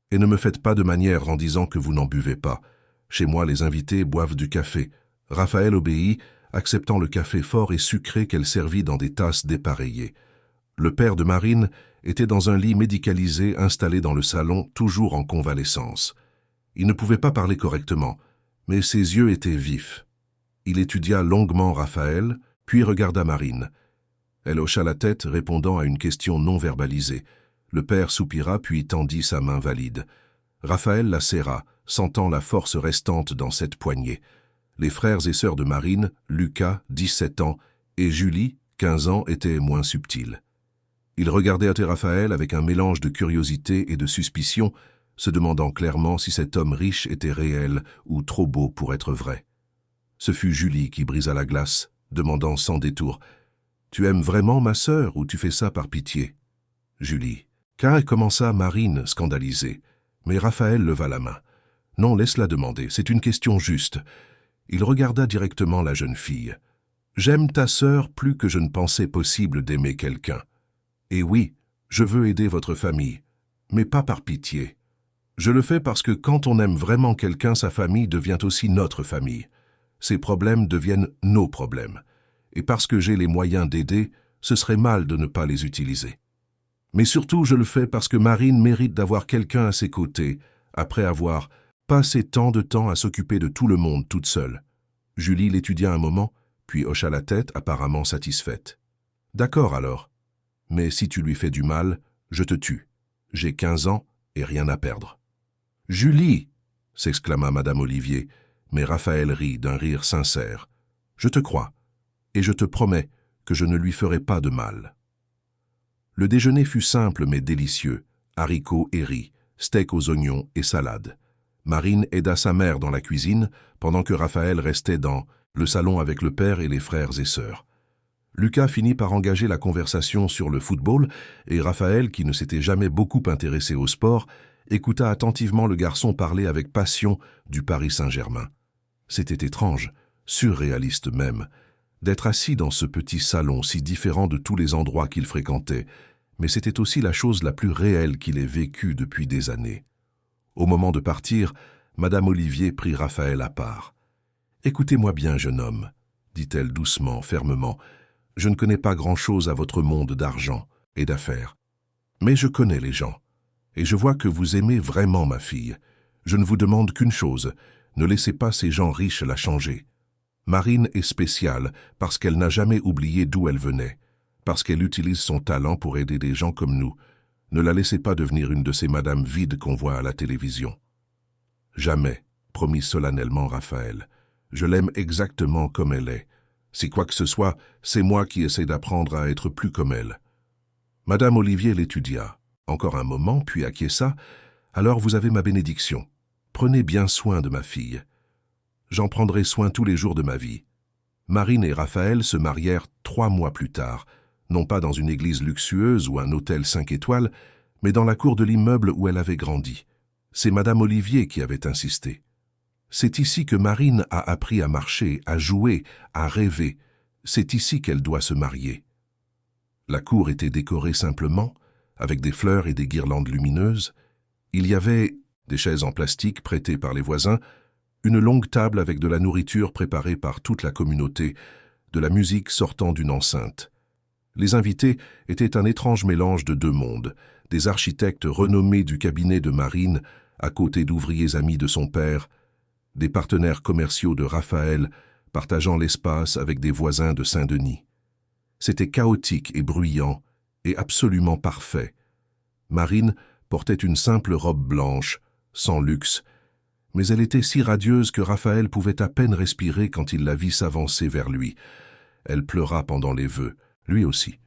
Et ne me faites pas de manière en disant que vous n'en buvez pas. Chez moi, les invités boivent du café. » Raphaël obéit, acceptant le café fort et sucré qu'elle servit dans des tasses dépareillées. Le père de Marine était dans un lit médicalisé installé dans le salon, toujours en convalescence. Il ne pouvait pas parler correctement, mais ses yeux étaient vifs. Il étudia longuement Raphaël, puis regarda Marine. Elle hocha la tête, répondant à une question non verbalisée. Le père soupira, puis tendit sa main valide. Raphaël la serra, sentant la force restante dans cette poignée. Les frères et sœurs de Marine, Lucas, 17 ans, et Julie, 15 ans, étaient moins subtils. Il regardait Raphaël avec un mélange de curiosité et de suspicion, se demandant clairement si cet homme riche était réel ou trop beau pour être vrai. Ce fut Julie qui brisa la glace, demandant sans détour « Tu aimes vraiment ma sœur ou tu fais ça par pitié ?» Julie. Car commença Marine, scandalisée. Mais Raphaël leva la main. « Non, laisse-la demander, c'est une question juste. » Il regarda directement la jeune fille. « J'aime ta sœur plus que je ne pensais possible d'aimer quelqu'un. Et oui, je veux aider votre famille, mais pas par pitié. Je le fais parce que quand on aime vraiment quelqu'un, sa famille devient aussi notre famille. Ses problèmes deviennent nos problèmes. Et parce que j'ai les moyens d'aider, ce serait mal de ne pas les utiliser. Mais surtout, je le fais parce que Marine mérite d'avoir quelqu'un à ses côtés, après avoir passé tant de temps à s'occuper de tout le monde toute seule. » Julie l'étudia un moment, puis hocha la tête, apparemment satisfaite. « D'accord alors. Mais si tu lui fais du mal, je te tue. J'ai 15 ans et rien à perdre. »« Julie !» s'exclama Madame Olivier, mais Raphaël rit d'un rire sincère. « Je te crois, et je te promets que je ne lui ferai pas de mal. » Le déjeuner fut simple mais délicieux, haricots et riz, steak aux oignons et salade. Marine aida sa mère dans la cuisine, pendant que Raphaël restait dans le salon avec le père et les frères et sœurs. Lucas finit par engager la conversation sur le football, et Raphaël, qui ne s'était jamais beaucoup intéressé au sport, écouta attentivement le garçon parler avec passion du Paris Saint-Germain. C'était étrange, surréaliste même, d'être assis dans ce petit salon si différent de tous les endroits qu'il fréquentait, mais c'était aussi la chose la plus réelle qu'il ait vécue depuis des années. Au moment de partir, Madame Olivier prit Raphaël à part. « Écoutez-moi bien, jeune homme, » dit-elle doucement, fermement. « Je ne connais pas grand-chose à votre monde d'argent et d'affaires. Mais je connais les gens. Et je vois que vous aimez vraiment ma fille. Je ne vous demande qu'une chose, ne laissez pas ces gens riches la changer. Marine est spéciale parce qu'elle n'a jamais oublié d'où elle venait, parce qu'elle utilise son talent pour aider des gens comme nous. Ne la laissez pas devenir une de ces madames vides qu'on voit à la télévision. »« Jamais, » promit solennellement Raphaël. « Je l'aime exactement comme elle est. Si quoi que ce soit, c'est moi qui essaie d'apprendre à être plus comme elle. » Madame Olivier l'étudia. Encore un moment, puis acquiesça. « Alors vous avez ma bénédiction. Prenez bien soin de ma fille. J'en prendrai soin tous les jours de ma vie. » Marine et Raphaël se marièrent 3 mois plus tard, non pas dans une église luxueuse ou un hôtel 5 étoiles, mais dans la cour de l'immeuble où elle avait grandi. C'est Madame Olivier qui avait insisté. C'est ici que Marine a appris à marcher, à jouer, à rêver. C'est ici qu'elle doit se marier. La cour était décorée simplement, avec des fleurs et des guirlandes lumineuses. Il y avait des chaises en plastique prêtées par les voisins, une longue table avec de la nourriture préparée par toute la communauté, de la musique sortant d'une enceinte. Les invités étaient un étrange mélange de deux mondes, des architectes renommés du cabinet de Marine, à côté d'ouvriers amis de son père, des partenaires commerciaux de Raphaël, partageant l'espace avec des voisins de Saint-Denis. C'était chaotique et bruyant, et absolument parfait. Marine portait une simple robe blanche, sans luxe, mais elle était si radieuse que Raphaël pouvait à peine respirer quand il la vit s'avancer vers lui. Elle pleura pendant les vœux, lui aussi.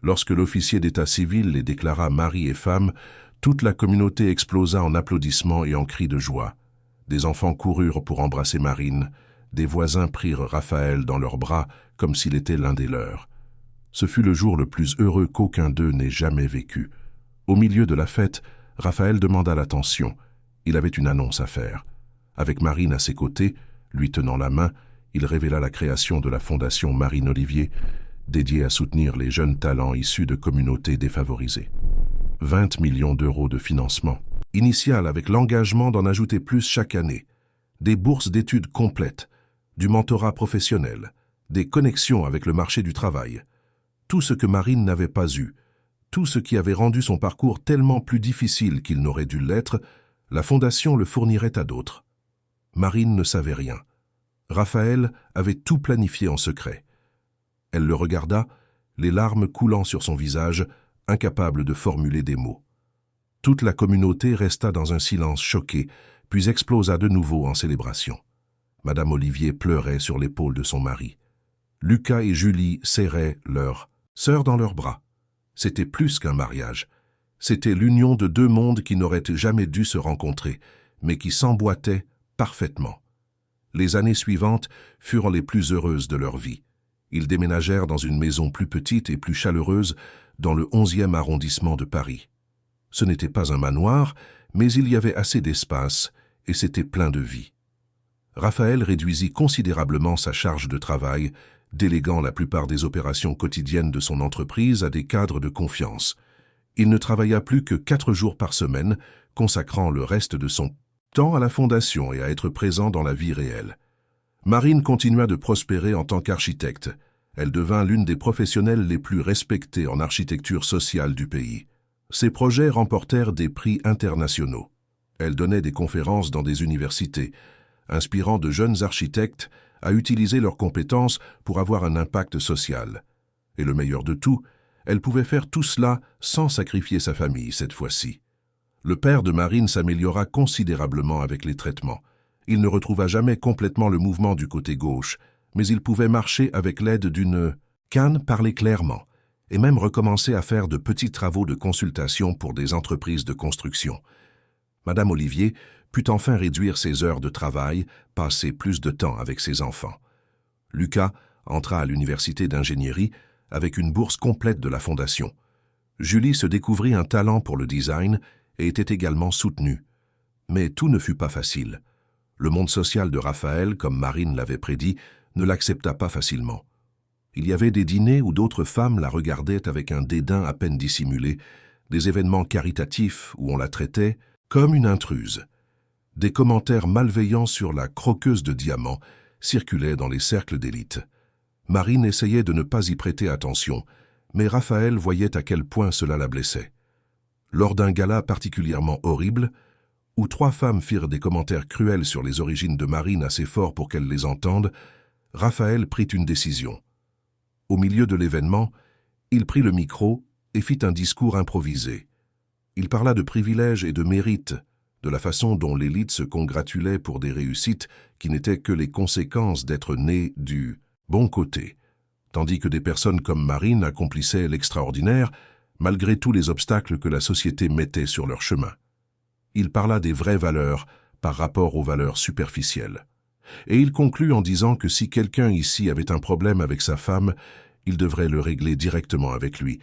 Lorsque l'officier d'état civil les déclara mari et femme, toute la communauté explosa en applaudissements et en cris de joie. Des enfants coururent pour embrasser Marine, des voisins prirent Raphaël dans leurs bras comme s'il était l'un des leurs. Ce fut le jour le plus heureux qu'aucun d'eux n'ait jamais vécu. Au milieu de la fête, Raphaël demanda l'attention. Il avait une annonce à faire. Avec Marine à ses côtés, lui tenant la main, il révéla la création de la fondation Marine Olivier, dédiée à soutenir les jeunes talents issus de communautés défavorisées. 20 millions d'euros de financement initial avec l'engagement d'en ajouter plus chaque année, des bourses d'études complètes, du mentorat professionnel, des connexions avec le marché du travail. Tout ce que Marine n'avait pas eu, tout ce qui avait rendu son parcours tellement plus difficile qu'il n'aurait dû l'être, la Fondation le fournirait à d'autres. Marine ne savait rien. Raphaël avait tout planifié en secret. Elle le regarda, les larmes coulant sur son visage, incapable de formuler des mots. Toute la communauté resta dans un silence choqué, puis explosa de nouveau en célébration. Madame Olivier pleurait sur l'épaule de son mari. Lucas et Julie serraient leur sœur dans leurs bras. C'était plus qu'un mariage. C'était l'union de deux mondes qui n'auraient jamais dû se rencontrer, mais qui s'emboîtaient parfaitement. Les années suivantes furent les plus heureuses de leur vie. Ils déménagèrent dans une maison plus petite et plus chaleureuse dans le 11e arrondissement de Paris. Ce n'était pas un manoir, mais il y avait assez d'espace et c'était plein de vie. Raphaël réduisit considérablement sa charge de travail, déléguant la plupart des opérations quotidiennes de son entreprise à des cadres de confiance. Il ne travailla plus que 4 jours par semaine, consacrant le reste de son temps à la fondation et à être présent dans la vie réelle. Marine continua de prospérer en tant qu'architecte. Elle devint l'une des professionnelles les plus respectées en architecture sociale du pays. Ses projets remportèrent des prix internationaux. Elle donnait des conférences dans des universités, inspirant de jeunes architectes à utiliser leurs compétences pour avoir un impact social. Et le meilleur de tout, elle pouvait faire tout cela sans sacrifier sa famille cette fois-ci. Le père de Marine s'améliora considérablement avec les traitements. Il ne retrouva jamais complètement le mouvement du côté gauche, mais il pouvait marcher avec l'aide d'une canne, parler clairement, et même recommencer à faire de petits travaux de consultation pour des entreprises de construction. Madame Olivier put enfin réduire ses heures de travail, passer plus de temps avec ses enfants. Lucas entra à l'université d'ingénierie avec une bourse complète de la Fondation. Julie se découvrit un talent pour le design et était également soutenue. Mais tout ne fut pas facile. Le monde social de Raphaël, comme Marine l'avait prédit, ne l'accepta pas facilement. Il y avait des dîners où d'autres femmes la regardaient avec un dédain à peine dissimulé, des événements caritatifs où on la traitait comme une intruse. Des commentaires malveillants sur la croqueuse de diamants circulaient dans les cercles d'élite. Marine essayait de ne pas y prêter attention, mais Raphaël voyait à quel point cela la blessait. Lors d'un gala particulièrement horrible, où 3 femmes firent des commentaires cruels sur les origines de Marine assez forts pour qu'elle les entende, Raphaël prit une décision. Au milieu de l'événement, il prit le micro et fit un discours improvisé. Il parla de privilèges et de mérites, de la façon dont l'élite se congratulait pour des réussites qui n'étaient que les conséquences d'être nés du bon côté, tandis que des personnes comme Marine accomplissaient l'extraordinaire malgré tous les obstacles que la société mettait sur leur chemin. Il parla des vraies valeurs par rapport aux valeurs superficielles. Et il conclut en disant que si quelqu'un ici avait un problème avec sa femme, il devrait le régler directement avec lui,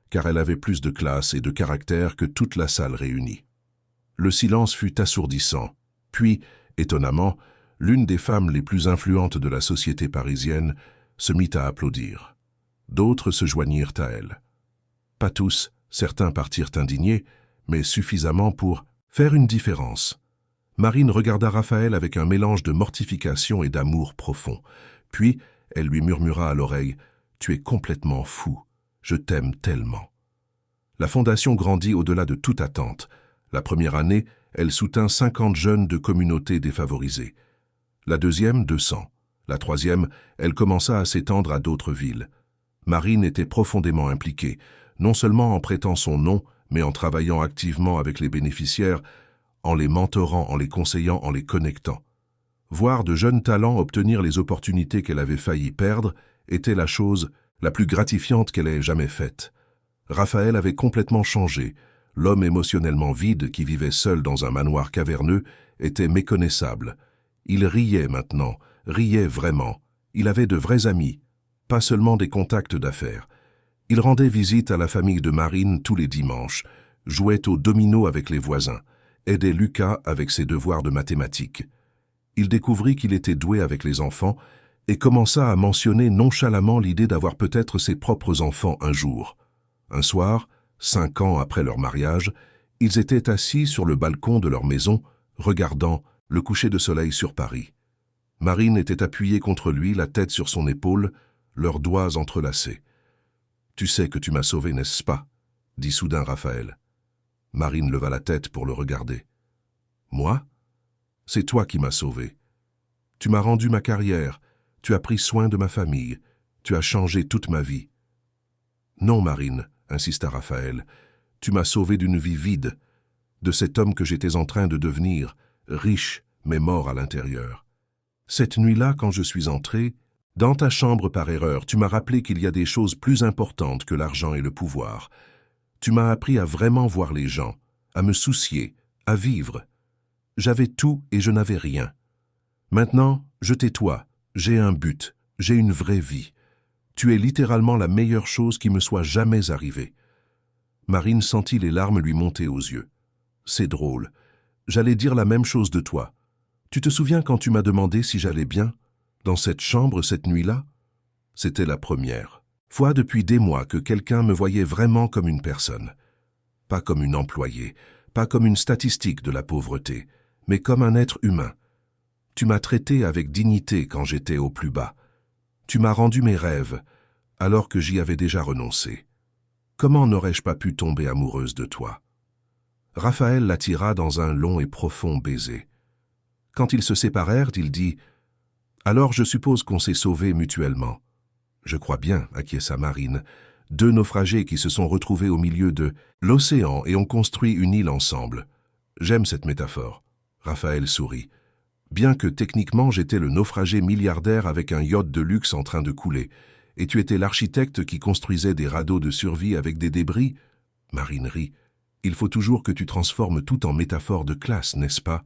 car elle avait plus de classe et de caractère que toute la salle réunie. Le silence fut assourdissant. Puis, étonnamment, l'une des femmes les plus influentes de la société parisienne, se mit à applaudir. D'autres se joignirent à elle. Pas tous, certains partirent indignés, mais suffisamment pour faire une différence. Marine regarda Raphaël avec un mélange de mortification et d'amour profond. Puis, elle lui murmura à l'oreille « Tu es complètement fou, je t'aime tellement ». La fondation grandit au-delà de toute attente. La première année, elle soutint 50 jeunes de communautés défavorisées. La deuxième, 200. La troisième, elle commença à s'étendre à d'autres villes. Marine était profondément impliquée, non seulement en prêtant son nom, mais en travaillant activement avec les bénéficiaires, en les mentorant, en les conseillant, en les connectant. Voir de jeunes talents obtenir les opportunités qu'elle avait failli perdre était la chose la plus gratifiante qu'elle ait jamais faite. Raphaël avait complètement changé. L'homme émotionnellement vide qui vivait seul dans un manoir caverneux était méconnaissable. Il riait maintenant, riait vraiment. Il avait de vrais amis, pas seulement des contacts d'affaires. Il rendait visite à la famille de Marine tous les dimanches, jouait au domino avec les voisins, aidait Lucas avec ses devoirs de mathématiques. Il découvrit qu'il était doué avec les enfants et commença à mentionner nonchalamment l'idée d'avoir peut-être ses propres enfants un jour. Un soir, 5 ans après leur mariage, ils étaient assis sur le balcon de leur maison, regardant le coucher de soleil sur Paris. Marine était appuyée contre lui, la tête sur son épaule, leurs doigts entrelacés. « Tu sais que tu m'as sauvé, n'est-ce pas ?» dit soudain Raphaël. Marine leva la tête pour le regarder. « Moi ? C'est toi qui m'as sauvé. Tu m'as rendu ma carrière, tu as pris soin de ma famille, tu as changé toute ma vie. »« Non, Marine, » insista Raphaël, « tu m'as sauvé d'une vie vide, de cet homme que j'étais en train de devenir, riche mais mort à l'intérieur. Cette nuit-là, quand je suis entré, dans ta chambre par erreur, tu m'as rappelé qu'il y a des choses plus importantes que l'argent et le pouvoir. Tu m'as appris à vraiment voir les gens, à me soucier, à vivre. J'avais tout et je n'avais rien. Maintenant, je t'ai-toi, j'ai un but, j'ai une vraie vie. Tu es littéralement la meilleure chose qui me soit jamais arrivée. » Marine sentit les larmes lui monter aux yeux. « C'est drôle. J'allais dire la même chose de toi. Tu te souviens quand tu m'as demandé si j'allais bien, dans cette chambre cette nuit-là ? C'était la première fois depuis des mois que quelqu'un me voyait vraiment comme une personne. Pas comme une employée, pas comme une statistique de la pauvreté, mais comme un être humain. Tu m'as traité avec dignité quand j'étais au plus bas. Tu m'as rendu mes rêves, alors que j'y avais déjà renoncé. Comment n'aurais-je pas pu tomber amoureuse de toi ?» Raphaël l'attira dans un long et profond baiser. Quand ils se séparèrent, il dit « Alors je suppose qu'on s'est sauvés mutuellement. » « Je crois bien, » acquiesça Marine. « 2 naufragés qui se sont retrouvés au milieu de l'océan et ont construit une île ensemble. J'aime cette métaphore. » Raphaël sourit. « Bien que techniquement j'étais le naufragé milliardaire avec un yacht de luxe en train de couler, et tu étais l'architecte qui construisait des radeaux de survie avec des débris. » Marine rit. « Il faut toujours que tu transformes tout en métaphore de classe, n'est-ce pas ? »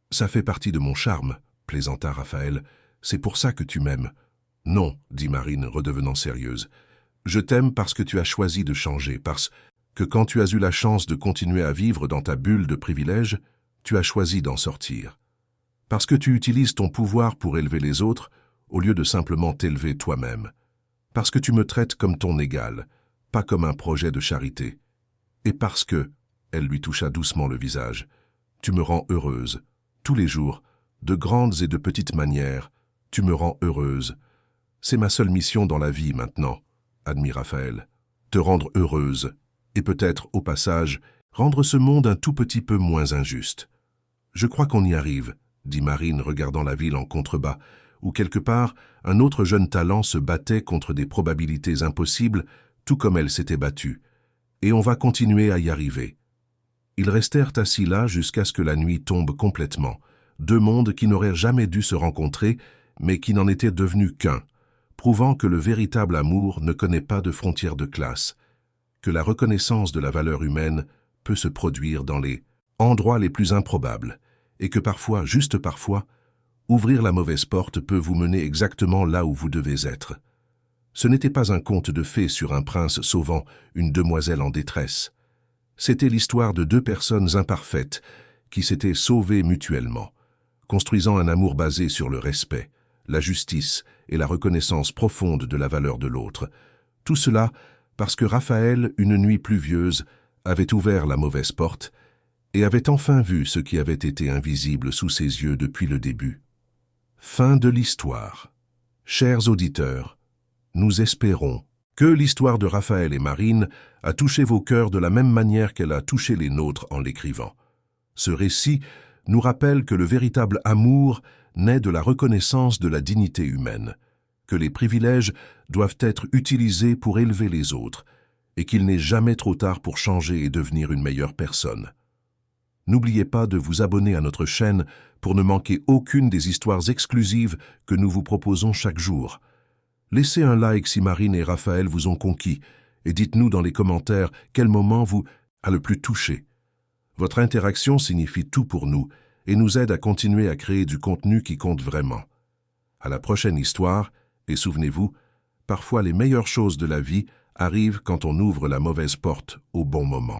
« Ça fait partie de mon charme, » plaisanta Raphaël. « C'est pour ça que tu m'aimes. » « Non, » dit Marine, redevenant sérieuse. « Je t'aime parce que tu as choisi de changer, parce que quand tu as eu la chance de continuer à vivre dans ta bulle de privilèges, tu as choisi d'en sortir. Parce que tu utilises ton pouvoir pour élever les autres, au lieu de simplement t'élever toi-même. Parce que tu me traites comme ton égal, pas comme un projet de charité. Et parce que, » elle lui toucha doucement le visage, « tu me rends heureuse, tous les jours, de grandes et de petites manières, tu me rends heureuse. C'est ma seule mission dans la vie maintenant, » admit Raphaël. « Te rendre heureuse, et peut-être, au passage, rendre ce monde un tout petit peu moins injuste. » « Je crois qu'on y arrive, » dit Marine regardant la ville en contrebas, où quelque part, un autre jeune talent se battait contre des probabilités impossibles, tout comme elle s'était battue. « Et on va continuer à y arriver. » Ils restèrent assis là jusqu'à ce que la nuit tombe complètement. 2 mondes qui n'auraient jamais dû se rencontrer, mais qui n'en étaient devenus qu'un, prouvant que le véritable amour ne connaît pas de frontières de classe, que la reconnaissance de la valeur humaine peut se produire dans les endroits les plus improbables, et que parfois, juste parfois, ouvrir la mauvaise porte peut vous mener exactement là où vous devez être. Ce n'était pas un conte de fées sur un prince sauvant une demoiselle en détresse. C'était l'histoire de 2 personnes imparfaites qui s'étaient sauvées mutuellement, construisant un amour basé sur le respect, la justice et la reconnaissance profonde de la valeur de l'autre. Tout cela parce que Raphaël, une nuit pluvieuse, avait ouvert la mauvaise porte et avait enfin vu ce qui avait été invisible sous ses yeux depuis le début. Fin de l'histoire. Chers auditeurs, nous espérons que l'histoire de Raphaël et Marine a touché vos cœurs de la même manière qu'elle a touché les nôtres en l'écrivant. Ce récit nous rappelle que le véritable amour naît de la reconnaissance de la dignité humaine, que les privilèges doivent être utilisés pour élever les autres, et qu'il n'est jamais trop tard pour changer et devenir une meilleure personne. N'oubliez pas de vous abonner à notre chaîne pour ne manquer aucune des histoires exclusives que nous vous proposons chaque jour. Laissez un like si Marine et Raphaël vous ont conquis, et dites-nous dans les commentaires quel moment vous a le plus touché. Votre interaction signifie tout pour nous et nous aide à continuer à créer du contenu qui compte vraiment. À la prochaine histoire, et souvenez-vous, parfois les meilleures choses de la vie arrivent quand on ouvre la mauvaise porte au bon moment.